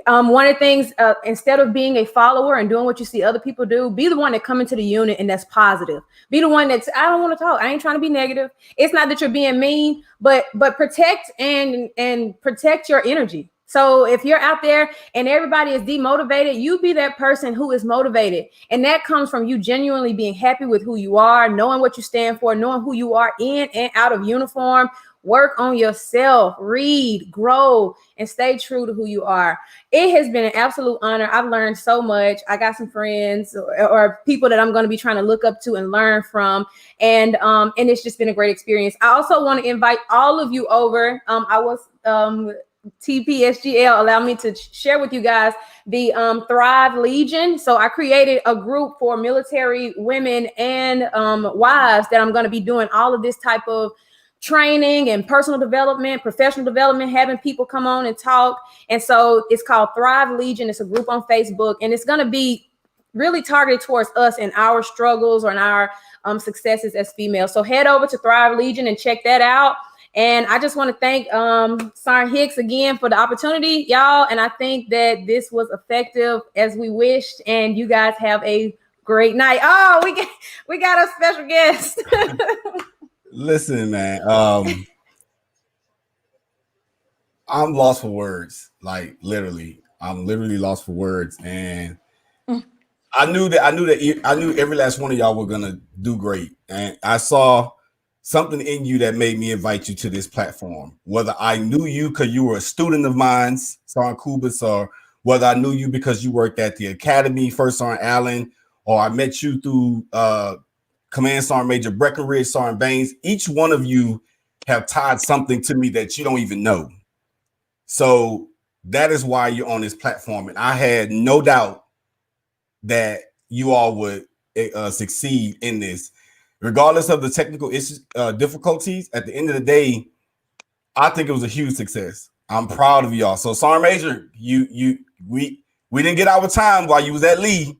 One of the things, instead of being a follower and doing what you see other people do, be the one that come into the unit and that's positive. Be the one that's, I don't want to talk. I ain't trying to be negative. It's not that you're being mean, but protect and protect your energy. So if you're out there and everybody is demotivated, you be that person who is motivated. And that comes from you genuinely being happy with who you are, knowing what you stand for, knowing who you are in and out of uniform. Work on yourself, read, grow, and stay true to who you are. It has been an absolute honor. I've learned so much. I got some friends or people that I'm going to be trying to look up to and learn from. And it's just been a great experience. I also want to invite all of you over. TPSGL allowed me to share with you guys the Thrive Legion. So I created a group for military women and wives that I'm going to be doing all of this type of training and personal development, professional development, having people come on and talk. And so it's called Thrive Legion. It's a group on Facebook, and it's going to be really targeted towards us and our struggles or in our successes as females. So head over to Thrive Legion and check that out. And I just want to thank Sergeant Hicks again for the opportunity, y'all. And I think that this was effective as we wished. And you guys have a great night. Oh, we got a special guest. Listen, man, I'm lost for words. Like literally, I'm literally lost for words. And I knew every last one of y'all were gonna do great. And I saw something in you that made me invite you to this platform. Whether I knew you because you were a student of mine, Sergeant Kubis, or whether I knew you because you worked at the academy, First Sergeant Allen, or I met you through Command Sergeant Major Breckenridge, Sergeant Baines. Each one of you have tied something to me that you don't even know. So that is why you're on this platform. And I had no doubt that you all would succeed in this. Regardless of the technical issues, difficulties, at the end of the day, I think it was a huge success. I'm proud of y'all. So Sergeant Major, we didn't get our time while you was at Lee.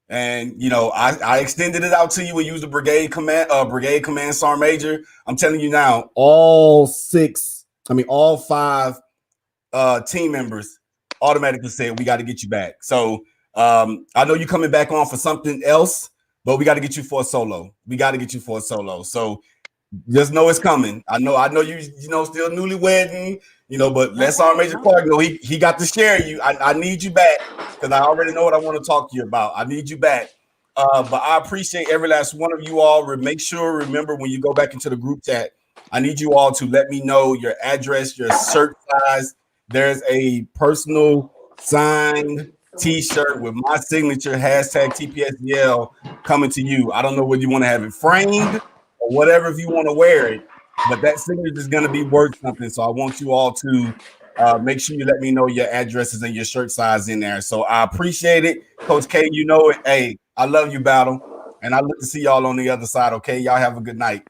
And you know, I extended it out to you when you was the brigade command Sergeant Major. I'm telling you now, all 5 team members automatically said we got to get you back. So I know you're coming back on for something else, but we got to get you for a solo. So just know it's coming. I know you still newlywed, but let Sergeant Major Clark know he got to share you. I need you back because I already know what I want to talk to you about. I need you back. But I appreciate every last one of you all. Remember when you go back into the group chat, I need you all to let me know your address, your shirt size. There's a personal signed T-shirt with my signature, #TPSGL, coming to you. I don't know whether you want to have it framed or whatever if you want to wear it, but that signature is going to be worth something. So I want you all to Make sure you let me know your addresses and your shirt size in there. So I appreciate it. Coach K, you know it. Hey, I love you, Battle. And I look to see y'all on the other side, okay? Y'all have a good night.